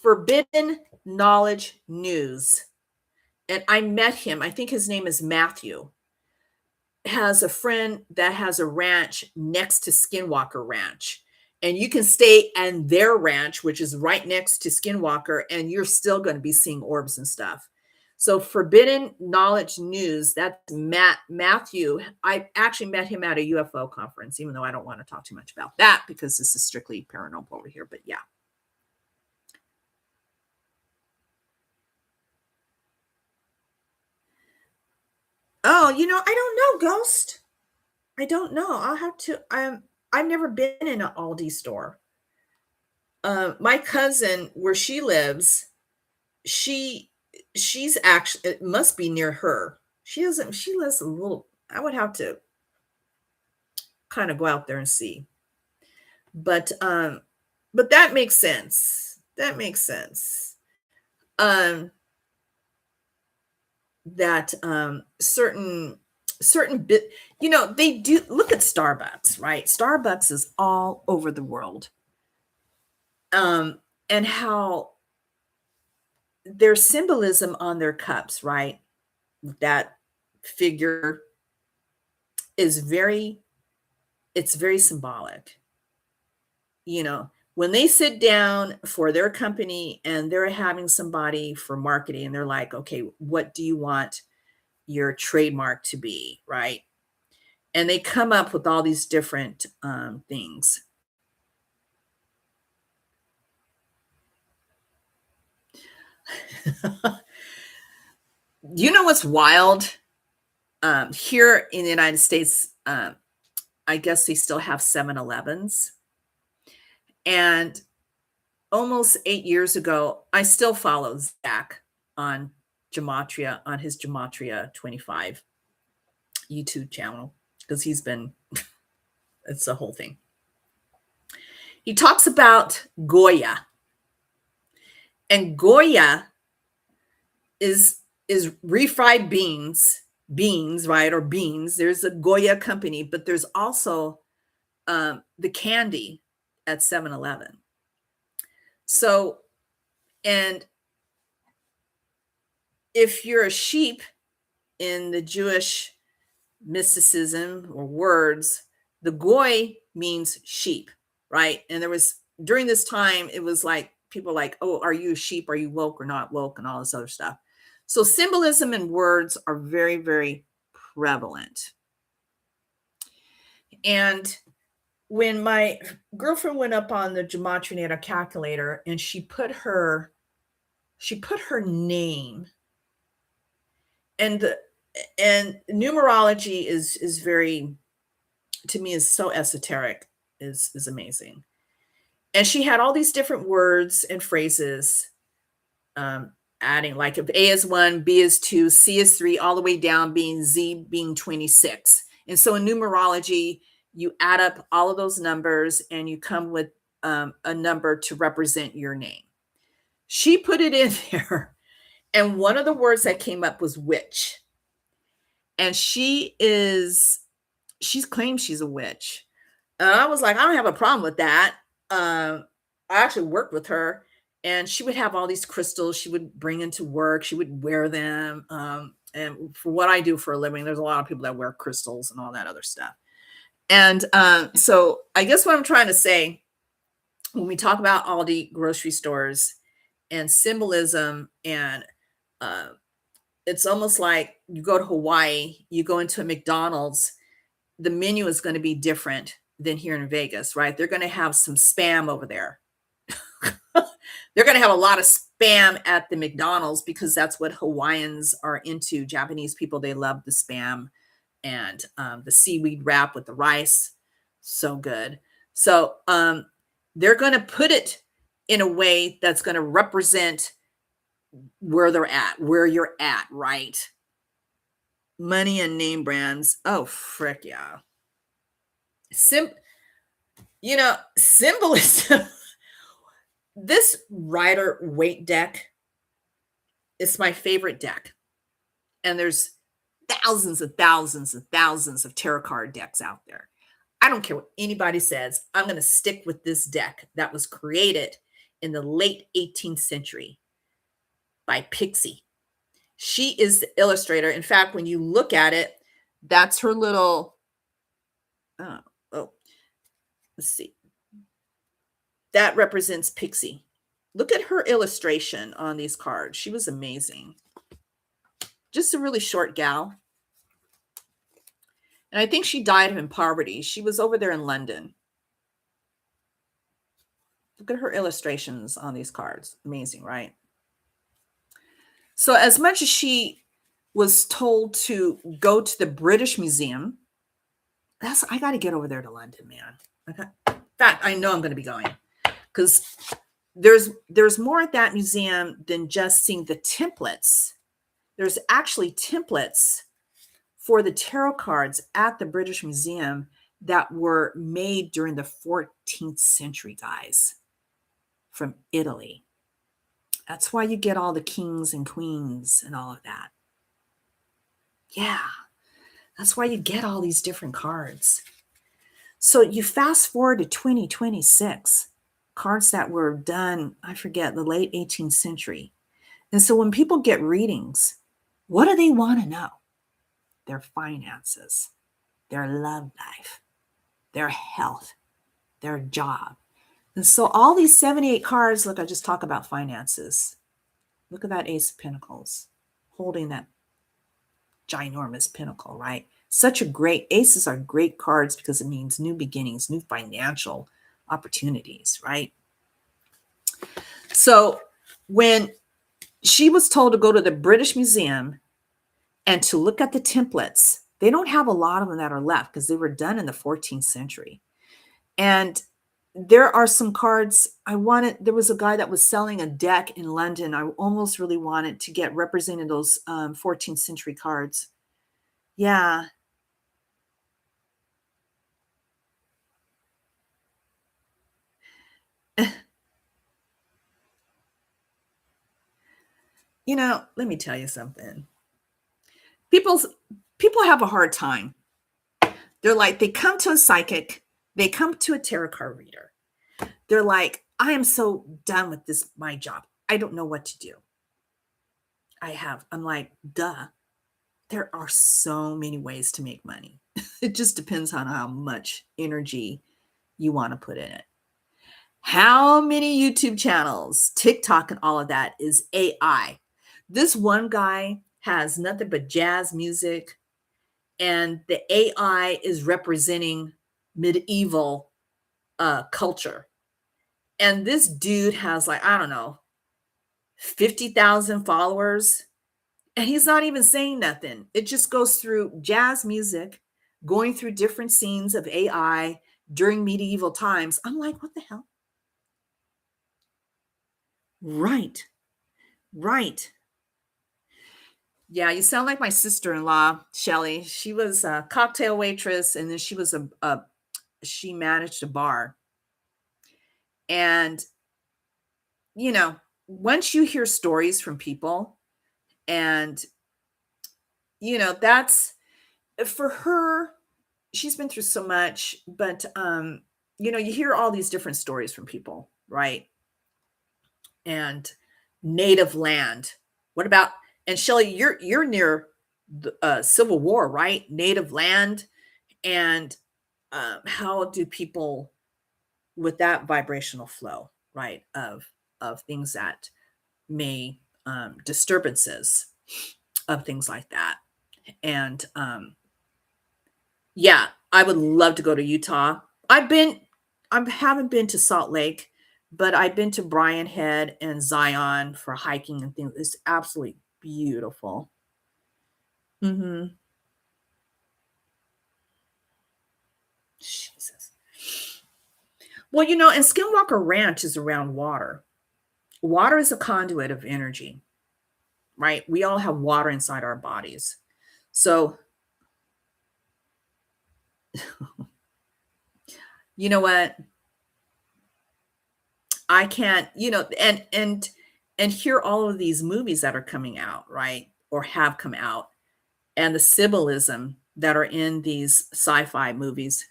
Forbidden Knowledge News. And I met him. I think his name is Matthew. Has a friend that has a ranch next to Skinwalker Ranch. And you can stay in their ranch, which is right next to Skinwalker, and you're still going to be seeing orbs and stuff. So Forbidden Knowledge News, that's Matthew. I actually met him at a UFO conference, even though I don't want to talk too much about that because this is strictly paranormal over here. But yeah. Oh, I don't know, Ghost. I don't know. I'll have to. I've never been in an Aldi store. My cousin, where she lives, she she's actually it must be near her. She doesn't. She lives a little. I would have to kind of go out there and see. But that makes sense. That makes sense. Um, that certain bit. They do look at Starbucks, right? Starbucks is all over the world. And how there's symbolism on their cups, right? That figure is it's very symbolic. When they sit down for their company and they're having somebody for marketing, and they're like, okay, what do you want your trademark to be, right? and they come up with all these different things. You know what's wild? Here in the United States, I guess they still have 7-Elevens. And almost 8 years ago, I still follow Zach on Gematria, on his Gematria 25 YouTube channel, because he's been, it's the whole thing. He talks about Goya, and Goya is refried beans, right? Or beans. There's a Goya company, but there's also the candy at 7-Eleven. So, and if you're a sheep in the Jewish mysticism or words, the goy means sheep, right? And there was, during this time, it was like people like, oh, are you a sheep? Are you woke or not woke? And all this other stuff. So symbolism and words are very, very prevalent. And when my girlfriend went up on the Gematria Natal calculator and she put her name, and numerology is very, to me, is so esoteric, is amazing. And she had all these different words and phrases, adding, like if A is 1, B is 2, C is 3, all the way down being Z being 26. And so in numerology, you add up all of those numbers and you come with a number to represent your name. She put it in there, and one of the words that came up was witch. And she claims she's a witch. And I was like, I don't have a problem with that. I actually worked with her, and she would have all these crystals she would bring into work. She would wear them. And for what I do for a living, there's a lot of people that wear crystals and all that other stuff. And so I guess what I'm trying to say, when we talk about Aldi grocery stores and symbolism, and it's almost like you go to Hawaii, you go into a McDonald's, the menu is going to be different than here in Vegas, right? They're going to have some spam over there. They're going to have a lot of spam at the McDonald's because that's what Hawaiians are into. Japanese people, they love the spam and the seaweed wrap with the rice. So good. So they're going to put it in a way that's going to represent where they're at, where you're at, right? Money and name brands. Oh, frick yeah. Symbolism. This Rider Waite deck is my favorite deck. And there's thousands and thousands and thousands of tarot card decks out there. I don't care what anybody says. I'm going to stick with this deck that was created in the late 18th century by Pixie. She is the illustrator. In fact, when you look at it, that's her little, let's see. That represents Pixie. Look at her illustration on these cards. She was amazing. Just a really short gal. And I think she died in poverty. She was over there in London. Look at her illustrations on these cards. Amazing, right? So as much as she was told to go to the British Museum, I got to get over there to London, man. In fact, I know I'm going to be going, because there's more at that museum than just seeing the templates. There's actually templates for the tarot cards at the British Museum that were made during the 14th century, guys, from Italy. That's why you get all the kings and queens and all of that. Yeah, that's why you get all these different cards. So you fast forward to 2026, cards that were done, I forget, the late 18th century. And so when people get readings, what do they want to know? Their finances, their love life, their health, their job. And so all these 78 cards, look, I just talk about finances. Look at that Ace of Pentacles holding that ginormous pinnacle, right? Such a great aces are great cards because it means new beginnings, new financial opportunities, right? So when she was told to go to the British Museum and to look at the templates, they don't have a lot of them that are left because they were done in the 14th century. And there are some cards I wanted. There was a guy that was selling a deck in London. I almost really wanted to get represented those 14th century cards. Yeah. Let me tell you something. People's People have a hard time. They're like, they come to a psychic, they come to a tarot card reader. They're like, I am so done with this, my job. I don't know what to do. I'm like, duh. There are so many ways to make money. It just depends on how much energy you want to put in it. How many YouTube channels, TikTok, and all of that is AI? This one guy has nothing but jazz music, and the AI is representing medieval culture. And this dude has, like, I don't know, 50,000 followers, and he's not even saying nothing. It just goes through jazz music, going through different scenes of AI during medieval times. I'm like, what the hell? Right, right. Yeah, you sound like my sister-in-law, Shelly. She was a cocktail waitress, and then she managed a bar. And, you know, once you hear stories from people, and, that's for her, she's been through so much, but, you hear all these different stories from people, right? And native land. What about, and Shelly, you're near the Civil War, right? Native land. And how do people with that vibrational flow, right? Of things that may disturbances of things like that. And yeah, I would love to go to Utah. I haven't been to Salt Lake, but I've been to Bryan Head and Zion for hiking and things. It's absolutely beautiful. Mhm. Jesus. Well, and Skinwalker Ranch is around water. Water is a conduit of energy, right? We all have water inside our bodies. So, you know what? I can't, and hear all of these movies that are coming out, right? Or have come out, and the symbolism that are in these sci-fi movies,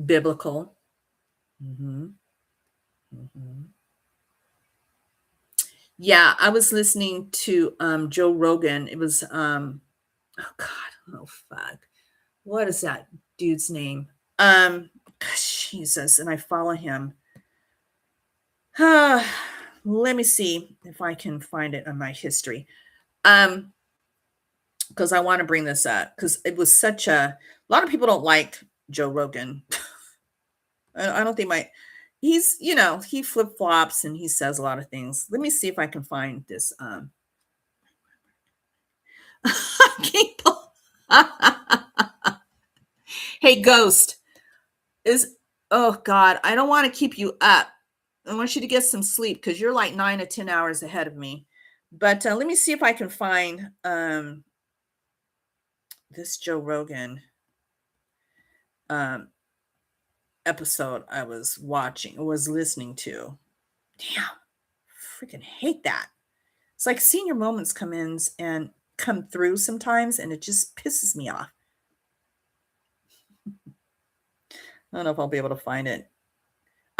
biblical. Mhm, mhm. Yeah, I was listening to Joe Rogan. It was oh God, oh fuck. What is that dude's name? Um Jesus, and I follow him. Let me see if I can find it on my history. Um, because I want to bring this up because it was such a lot of people don't like Joe Rogan. I don't think he flip flops and he says a lot of things. Let me see if I can find this. People. Hey, Ghost is. Oh God, I don't want to keep you up. I want you to get some sleep because you're like 9 to 10 hours ahead of me. But let me see if I can find this Joe Rogan um, episode I was listening to. Damn, freaking hate that. It's like senior moments come through sometimes, and it just pisses me off. I don't know if I'll be able to find it.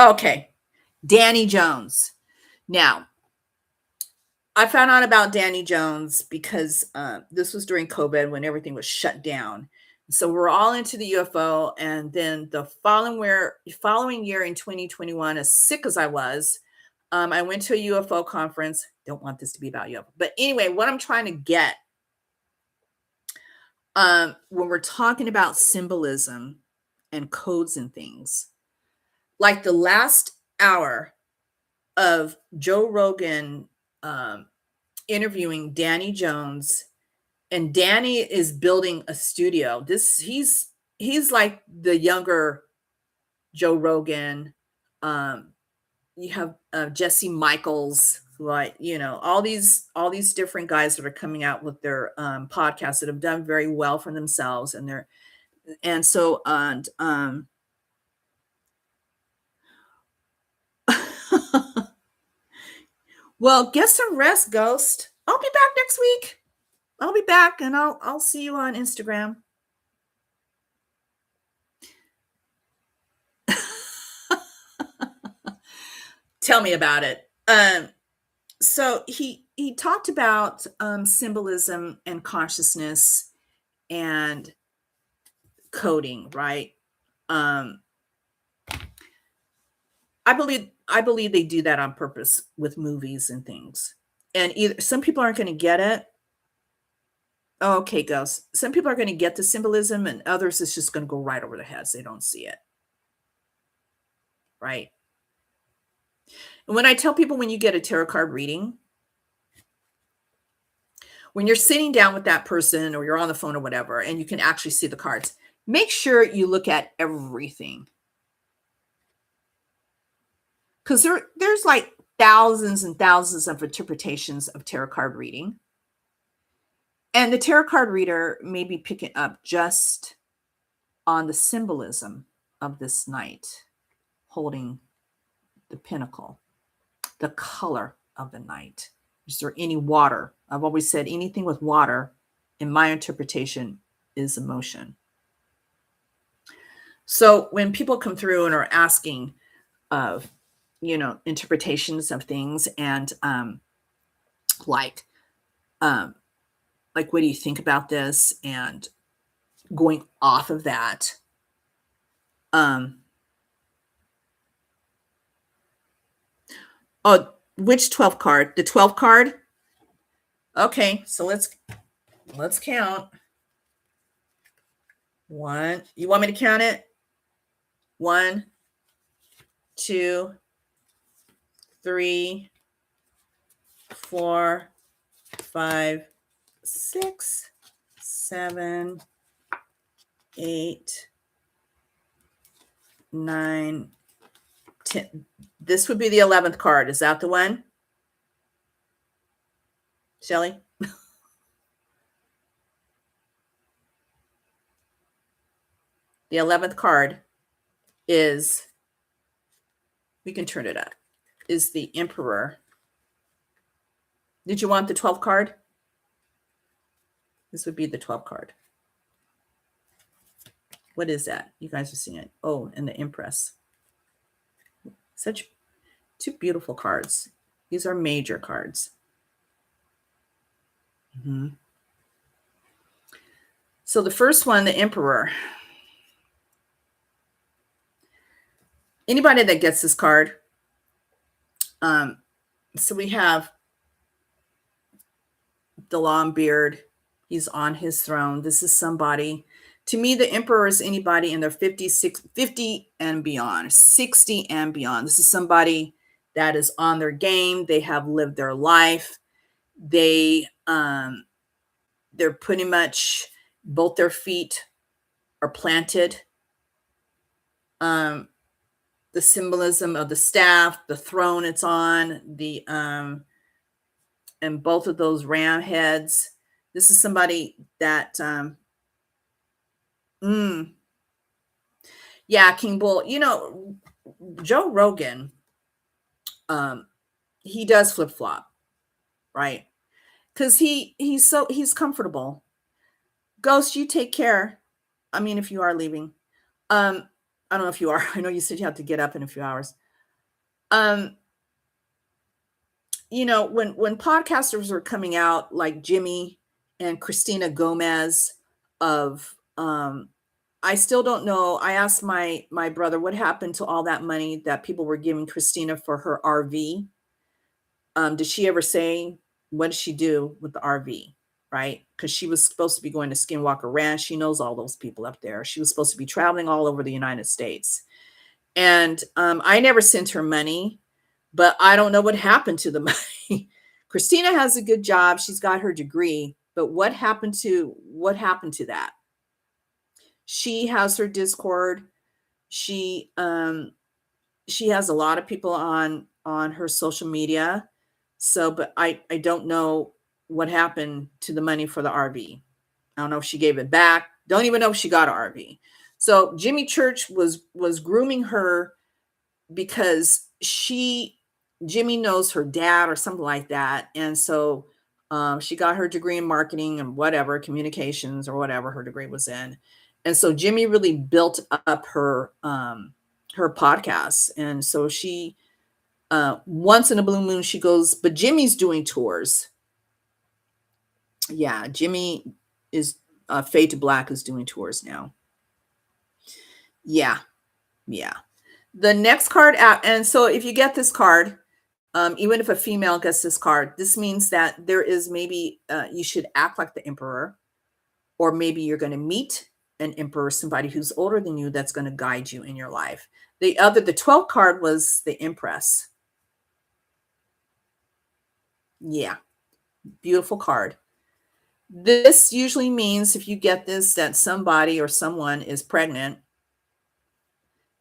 Okay, Danny Jones. Now, I found out about Danny Jones because this was during COVID when everything was shut down. So we're all into the UFO, and then the following year in 2021, as sick as I was, I went to a UFO conference. Don't want this to be about UFO, but anyway, what I'm trying to get when we're talking about symbolism and codes and things, like the last hour of Joe Rogan um, interviewing Danny Jones, and Danny is building a studio. He's like the younger Joe Rogan. Um, you have Jesse Michaels, like all these different guys that are coming out with their podcasts that have done very well for themselves, and so and well, get some rest, Ghost. I'll be back next week. I'll be back, and I'll see you on Instagram. Tell me about it. So he talked about symbolism and consciousness and coding, right? Um, I believe they do that on purpose with movies and things. And either some people aren't going to get it. Oh, okay, Ghost. Some people are going to get the symbolism, and others it's just going to go right over their heads. They don't see it, right? And when I tell people when you get a tarot card reading, when you're sitting down with that person or you're on the phone or whatever, and you can actually see the cards, make sure you look at everything. Because there's like thousands and thousands of interpretations of tarot card reading. And the tarot card reader may be picking up just on the symbolism of this knight holding the pinnacle, the color of the knight. Is there any water? I've always said anything with water, in my interpretation, is emotion. So when people come through and are asking of, interpretations of things and like, um, like, what do you think about this? And going off of that, um, oh, which 12 card? The 12 card? Okay, so let's count. One. You want me to count it? 1, 2, 3, 4, 5, 6, 7, 8, 9, 10. This would be the 11th card. Is that the one? Shelly? The 11th card is, we can turn it up, is the Emperor. Did you want the 12th card? This would be the 12th card. What is that? You guys are seeing it. Oh, and the Empress. Such two beautiful cards. These are major cards. Mm-hmm. So the first one, the Emperor. Anybody that gets this card, so we have the long beard. He's on his throne. This is somebody. To me, the Emperor is anybody in their 50 and beyond, 60 and beyond. This is somebody that is on their game. They have lived their life. They're pretty much, both their feet are planted. The symbolism of the staff, the throne it's on, and both of those ram heads. This is somebody that, yeah, King Bull. Joe Rogan, he does flip flop, right? Because he's comfortable. Ghost, you take care. I mean, if you are leaving, I don't know if you are. I know you said you have to get up in a few hours. When podcasters are coming out like Jimmy and Christina Gomez of, I still don't know. I asked my brother what happened to all that money that people were giving Christina for her RV. Did she ever say, what did she do with the RV? right? Because she was supposed to be going to Skinwalker Ranch. She knows all those people up there. She was supposed to be traveling all over the United States. And I never sent her money, but I don't know what happened to the money. Christina has a good job. She's got her degree, but what happened to that? She has her Discord. She has a lot of people on her social media. So, but I don't know what happened to the money for the RV. I don't know if she gave it back. Don't even know if she got an RV. So Jimmy Church was grooming her because Jimmy knows her dad or something like that, and so she got her degree in marketing and whatever communications or whatever her degree was in, and so Jimmy really built up her podcast, and so she once in a blue moon she goes, but Jimmy's doing tours. Yeah, Jimmy is Fade to Black is doing tours now. Yeah, yeah. The next card out, and so if you get this card, even if a female gets this card, this means that there is maybe you should act like the emperor, or maybe you're going to meet an emperor, somebody who's older than you that's going to guide you in your life. The 12th card was the Empress. Yeah, beautiful card. This usually means if you get this that somebody or someone is pregnant.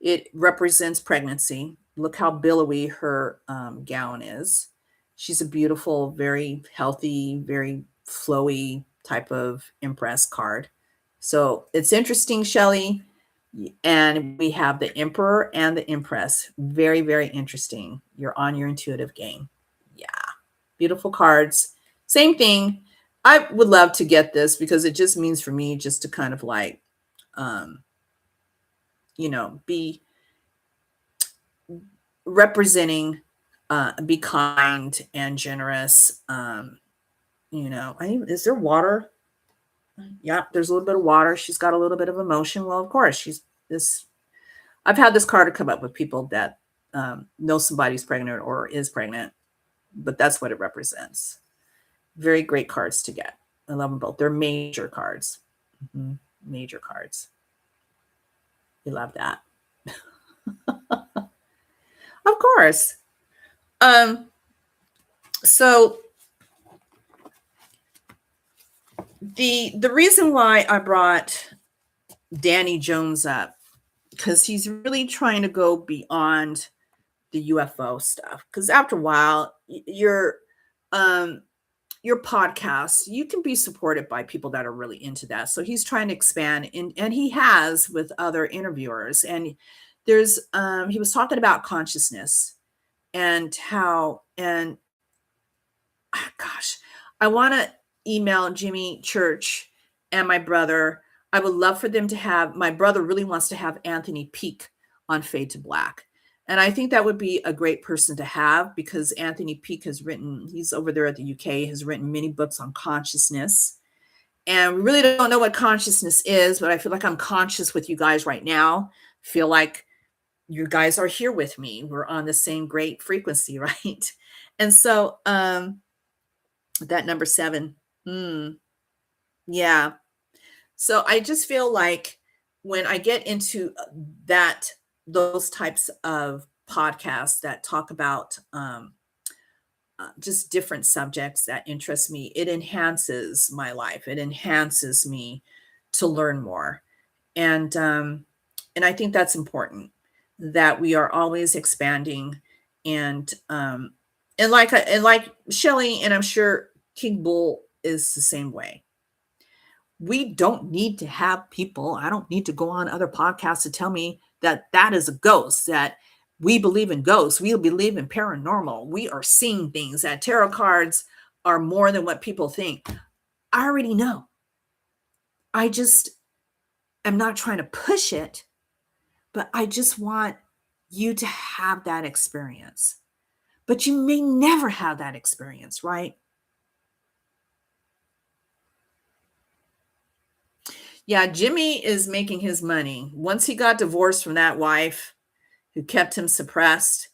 It represents pregnancy. Look how billowy her gown is. She's a beautiful, very healthy, very flowy type of Empress card. So it's interesting, Shelly. And we have the Emperor and the Empress. Very, very interesting. You're on your intuitive game. Yeah. Beautiful cards. Same thing. I would love to get this because it just means for me just to kind of like, um, be representing, be kind and generous. Is there water? Yeah, there's a little bit of water. She's got a little bit of emotion. Well, of course, she's this. I've had this card come up with people that know somebody's pregnant or is pregnant, but that's what it represents. Very great cards to get. I love them both. They're major cards. Mhm. Major cards. We love that. Of course. Um, so the reason why I brought Danny Jones up, because he's really trying to go beyond the UFO stuff. Because after a while, your podcast, you can be supported by people that are really into that. So he's trying to expand, and he has with other interviewers. And he was talking about consciousness and how, and gosh, I want to email Jimmy Church and my brother. I would love for them to have, my brother really wants to have Anthony Peake on Fade to Black. And I think that would be a great person to have because Anthony Peake he's over there at the UK, has written many books on consciousness. And we really don't know what consciousness is, but I feel like I'm conscious with you guys right now. Feel like you guys are here with me. We're on the same great frequency, right? And so, that number 7. Yeah. So I just feel like when I get into those types of podcasts that talk about just different subjects that interest me, it enhances my life. It enhances me to learn more. And I think that's important that we are always expanding and like Shelly, and I'm sure King Bull is the same way. We don't need to have people. I don't need to go on other podcasts to tell me that that is a ghost, that we believe in ghosts. We believe in paranormal. We are seeing things, that tarot cards are more than what people think. I already know. I just am not trying to push it, but I just want you to have that experience. But you may never have that experience, right? Yeah, Jimmy is making his money. Once he got divorced from that wife who kept him suppressed,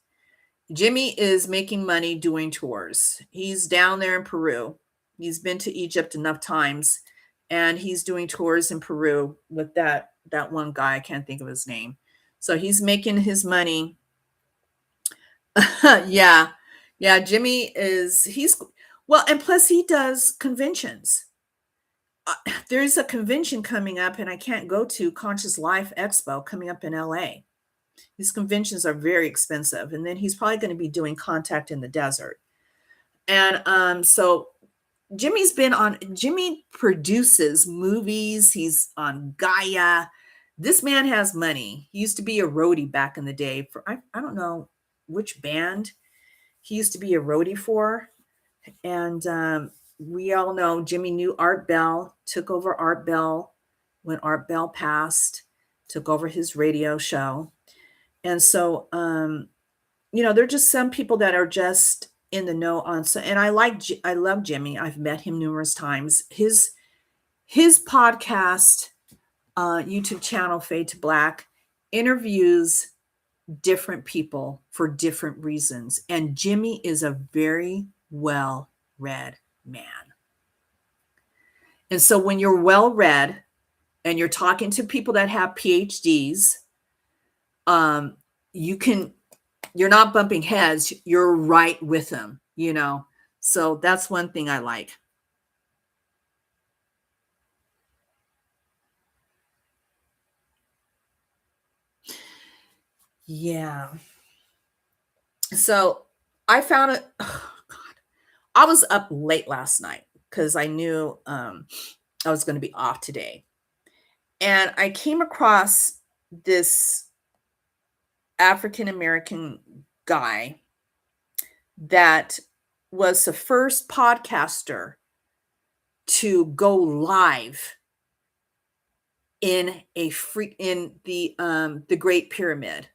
Jimmy is making money doing tours. He's down there in Peru. He's been to Egypt enough times, and he's doing tours in Peru with that one guy. I can't think of his name. So he's making his money. Yeah. Yeah, Jimmy is he's well, and plus he does conventions. Uh, there's a convention coming up and I can't go to Conscious Life Expo coming up in LA. These conventions are very expensive, and then he's probably going to be doing Contact in the Desert. And so Jimmy produces movies. He's on Gaia. This man has money. He used to be a roadie back in the day for I don't know which band he used to be a roadie for. And we all know Jimmy knew Art Bell, took over Art Bell when Art Bell passed, took over his radio show. And so there are just some people that are just in the know on so and I love Jimmy. I've met him numerous times. His podcast, YouTube channel, Fade to Black, interviews different people for different reasons. And Jimmy is a very well read man. And so when you're well read and you're talking to people that have PhDs, you're not bumping heads, you're right with them, So that's one thing I like. Yeah. So I found it. Oh God. I was up late last night because I knew I was going to be off today. And I came across this African American guy that was the first podcaster to go live in the Great Pyramid.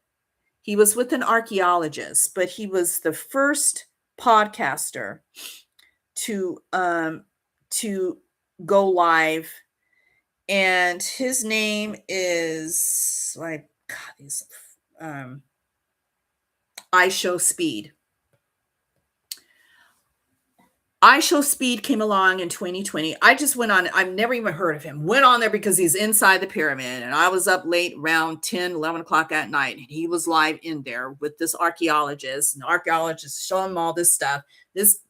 He was with an archaeologist, but he was the first podcaster to go live, and his name is like God, these I Show Speed. I Show Speed came along in 2020. I just went on. I've never even heard of him. Went on there because he's inside the pyramid. And I was up late around 10, 11 o'clock at night. And he was live in there with this archaeologist. And the archaeologist showing him all this stuff. This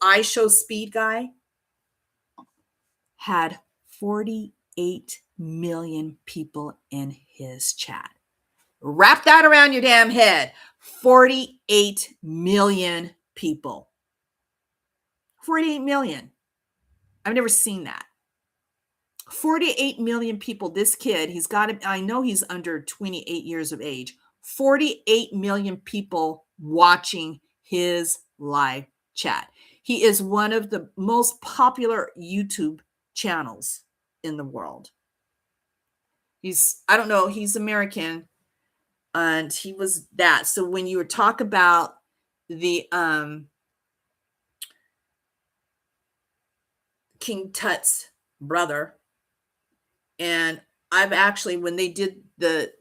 I Show Speed guy had 48 million people in his chat. Wrap that around your damn head. 48 million people. 48 million. I've never seen that. 48 million people. This kid, I know he's under 28 years of age. 48 million people watching his live chat. He is one of the most popular YouTube channels in the world. I don't know, he's American, and he was that. So when you talk about the King Tut's brother, and I've actually, when they did the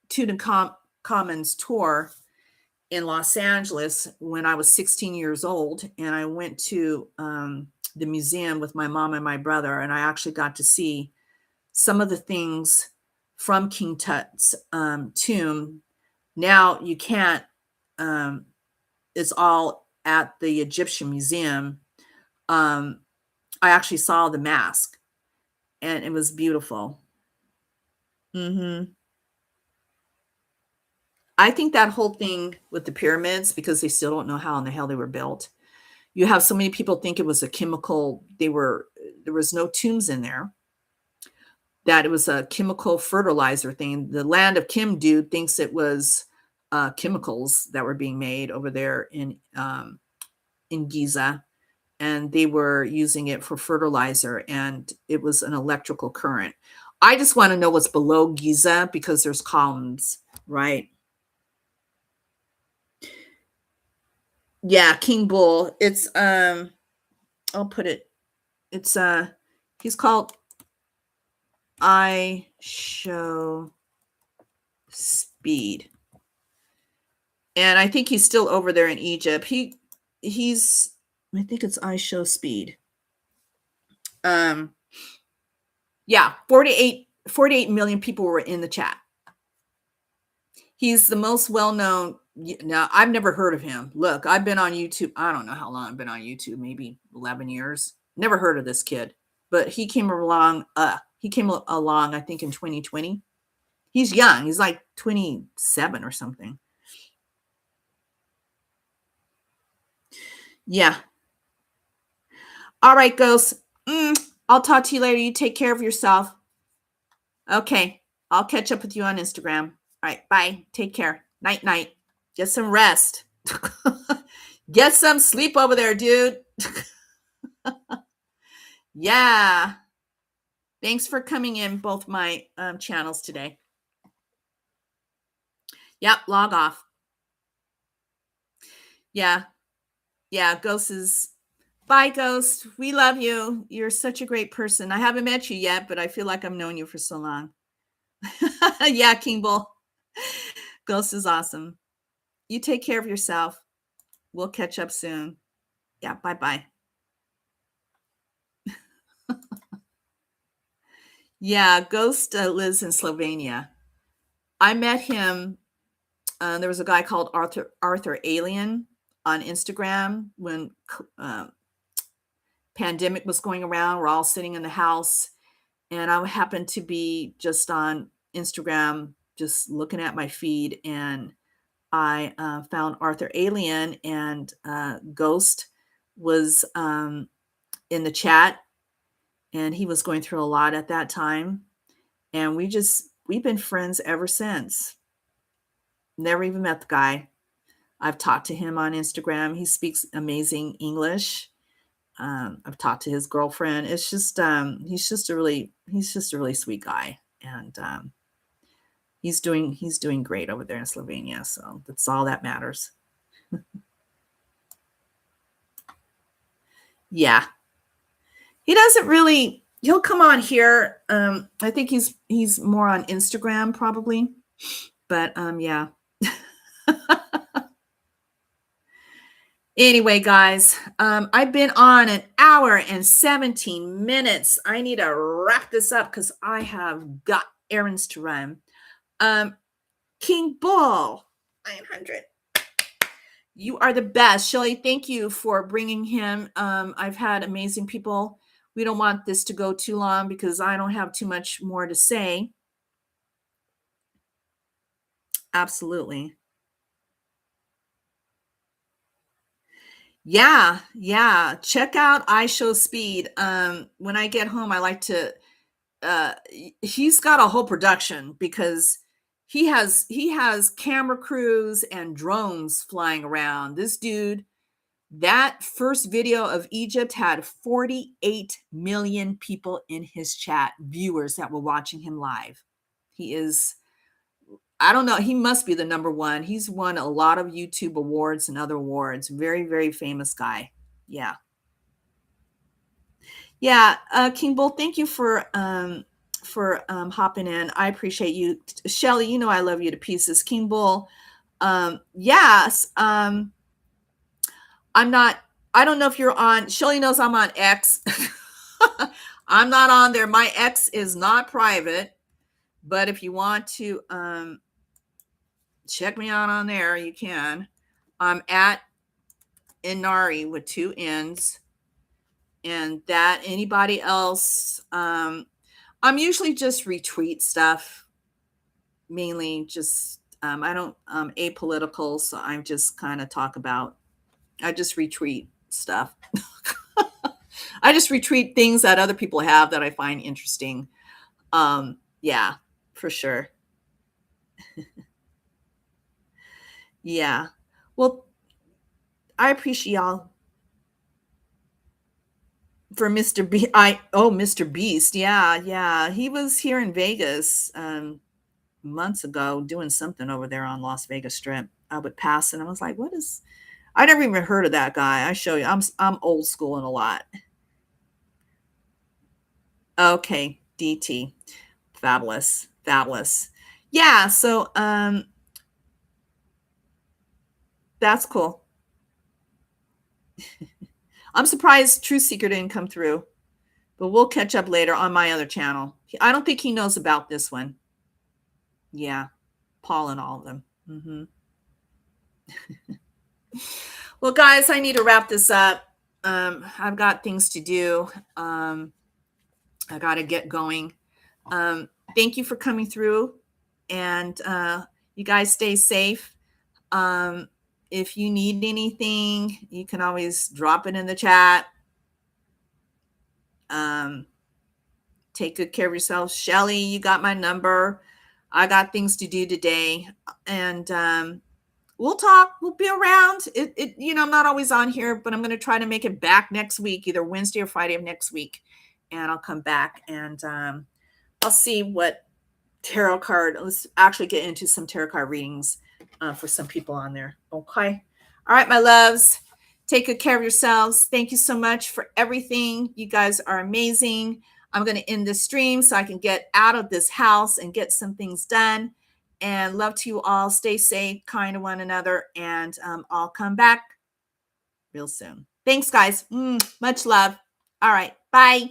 Tutankhamun's tour in Los Angeles when I was 16 years old, and I went to the museum with my mom and my brother, and I actually got to see some of the things from King Tut's tomb. Now you can't, it's all at the Egyptian Museum. I actually saw the mask, and it was beautiful. I think that whole thing with the pyramids, because they still don't know how in the hell they were built. You have so many people think it was a chemical. There was no tombs in there. That it was a chemical fertilizer thing. The land of Kim dude thinks it was chemicals that were being made over there in Giza, and they were using it for fertilizer, and it was an electrical current. I just want to know what's below Giza because there's columns, right? Yeah, King Bull. It's I'll put it. It's he's called I Show Speed. And I think he's still over there in Egypt. He's I think it's I Show Speed. Um, yeah, 48 million people were in the chat. He's the most well-known. Now, I've never heard of him. Look, I've been on YouTube. I don't know how long I've been on YouTube, maybe 11 years. Never heard of this kid, but he came along. I think in 2020. He's young. He's like 27 or something. Yeah. All right, Ghost. I'll talk to you later. You take care of yourself. Okay. I'll catch up with you on Instagram. All right. Bye. Take care. Night, night. Get some rest. Get some sleep over there, dude. Yeah. Thanks for coming in both my channels today. Yep. Log off. Yeah. Yeah. Ghost is. Bye, Ghost. We love you. You're such a great person. I haven't met you yet, but I feel like I've known you for so long. Yeah, King Bull. Ghost is awesome. You take care of yourself. We'll catch up soon. Yeah, bye-bye. Yeah, Ghost lives in Slovenia. I met him. There was a guy called Arthur Alien on Instagram when pandemic was going around. We're all sitting in the house, and I happened to be just on Instagram, just looking at my feed, and I found Arthur Alien, and Ghost was in the chat, and he was going through a lot at that time. And we've been friends ever since. Never even met the guy. I've talked to him on Instagram. He speaks amazing English. I've talked to his girlfriend. It's just he's just a really sweet guy, and he's doing great over there in Slovenia. So that's all that matters. Yeah. He doesn't really. He'll come on here. I think he's more on Instagram probably, but yeah. Anyway, guys, I've been on an hour and 17 minutes. I need to wrap this up because I have got errands to run. King Bull, 900. You are the best. Shelly, thank you for bringing him. I've had amazing people. We don't want this to go too long because I don't have too much more to say. Absolutely. Yeah. Check out I Show Speed. When I get home, I like to he's got a whole production because he has camera crews and drones flying around. This dude, that first video of Egypt had 48 million people in his chat, viewers that were watching him live. He is, I don't know, he must be the number one. He's won a lot of YouTube awards and other awards. Very, very famous guy. Yeah. Yeah. King Bull, thank you for hopping in. I appreciate you. Shelly, you know I love you to pieces. King Bull. Yes. I'm not, I don't know if you're on, Shelly knows I'm on X. I'm not on there. My X is not private, but if you want to check me out on there, you can. I'm at Inari with 2 N's. And that anybody else, I'm usually just retweet stuff, mainly just, I don't, apolitical. So I just kind of talk about, I just retweet stuff. I just retweet things that other people have that I find interesting. Yeah, for sure. Yeah. Well, I appreciate y'all for Mr. Mr. Beast. Yeah. He was here in Vegas months ago doing something over there on Las Vegas Strip. I would pass and I was like, what is, I never even heard of that guy. I show you. I'm old school in a lot. Okay, DT. Fabulous. Yeah, so that's cool. I'm surprised Truth Seeker didn't come through, but we'll catch up later on my other channel. I don't think he knows about this one. Yeah, Paul and all of them. Well, guys, I need to wrap this up. I've got things to do. I got to get going. Thank you for coming through, and you guys stay safe. If you need anything, you can always drop it in the chat. Take good care of yourself. Shelly, you got my number. I got things to do today, and we'll talk. We'll be around. I'm not always on here, but I'm going to try to make it back next week, either Wednesday or Friday of next week, and I'll come back and I'll see what tarot card. Let's actually get into some tarot card readings for some people on there. Okay. All right, my loves. Take good care of yourselves. Thank you so much for everything. You guys are amazing. I'm going to end this stream so I can get out of this house and get some things done. And love to you all. Stay safe, kind to one another, and I'll come back real soon. Thanks, guys. Much love. All right. Bye.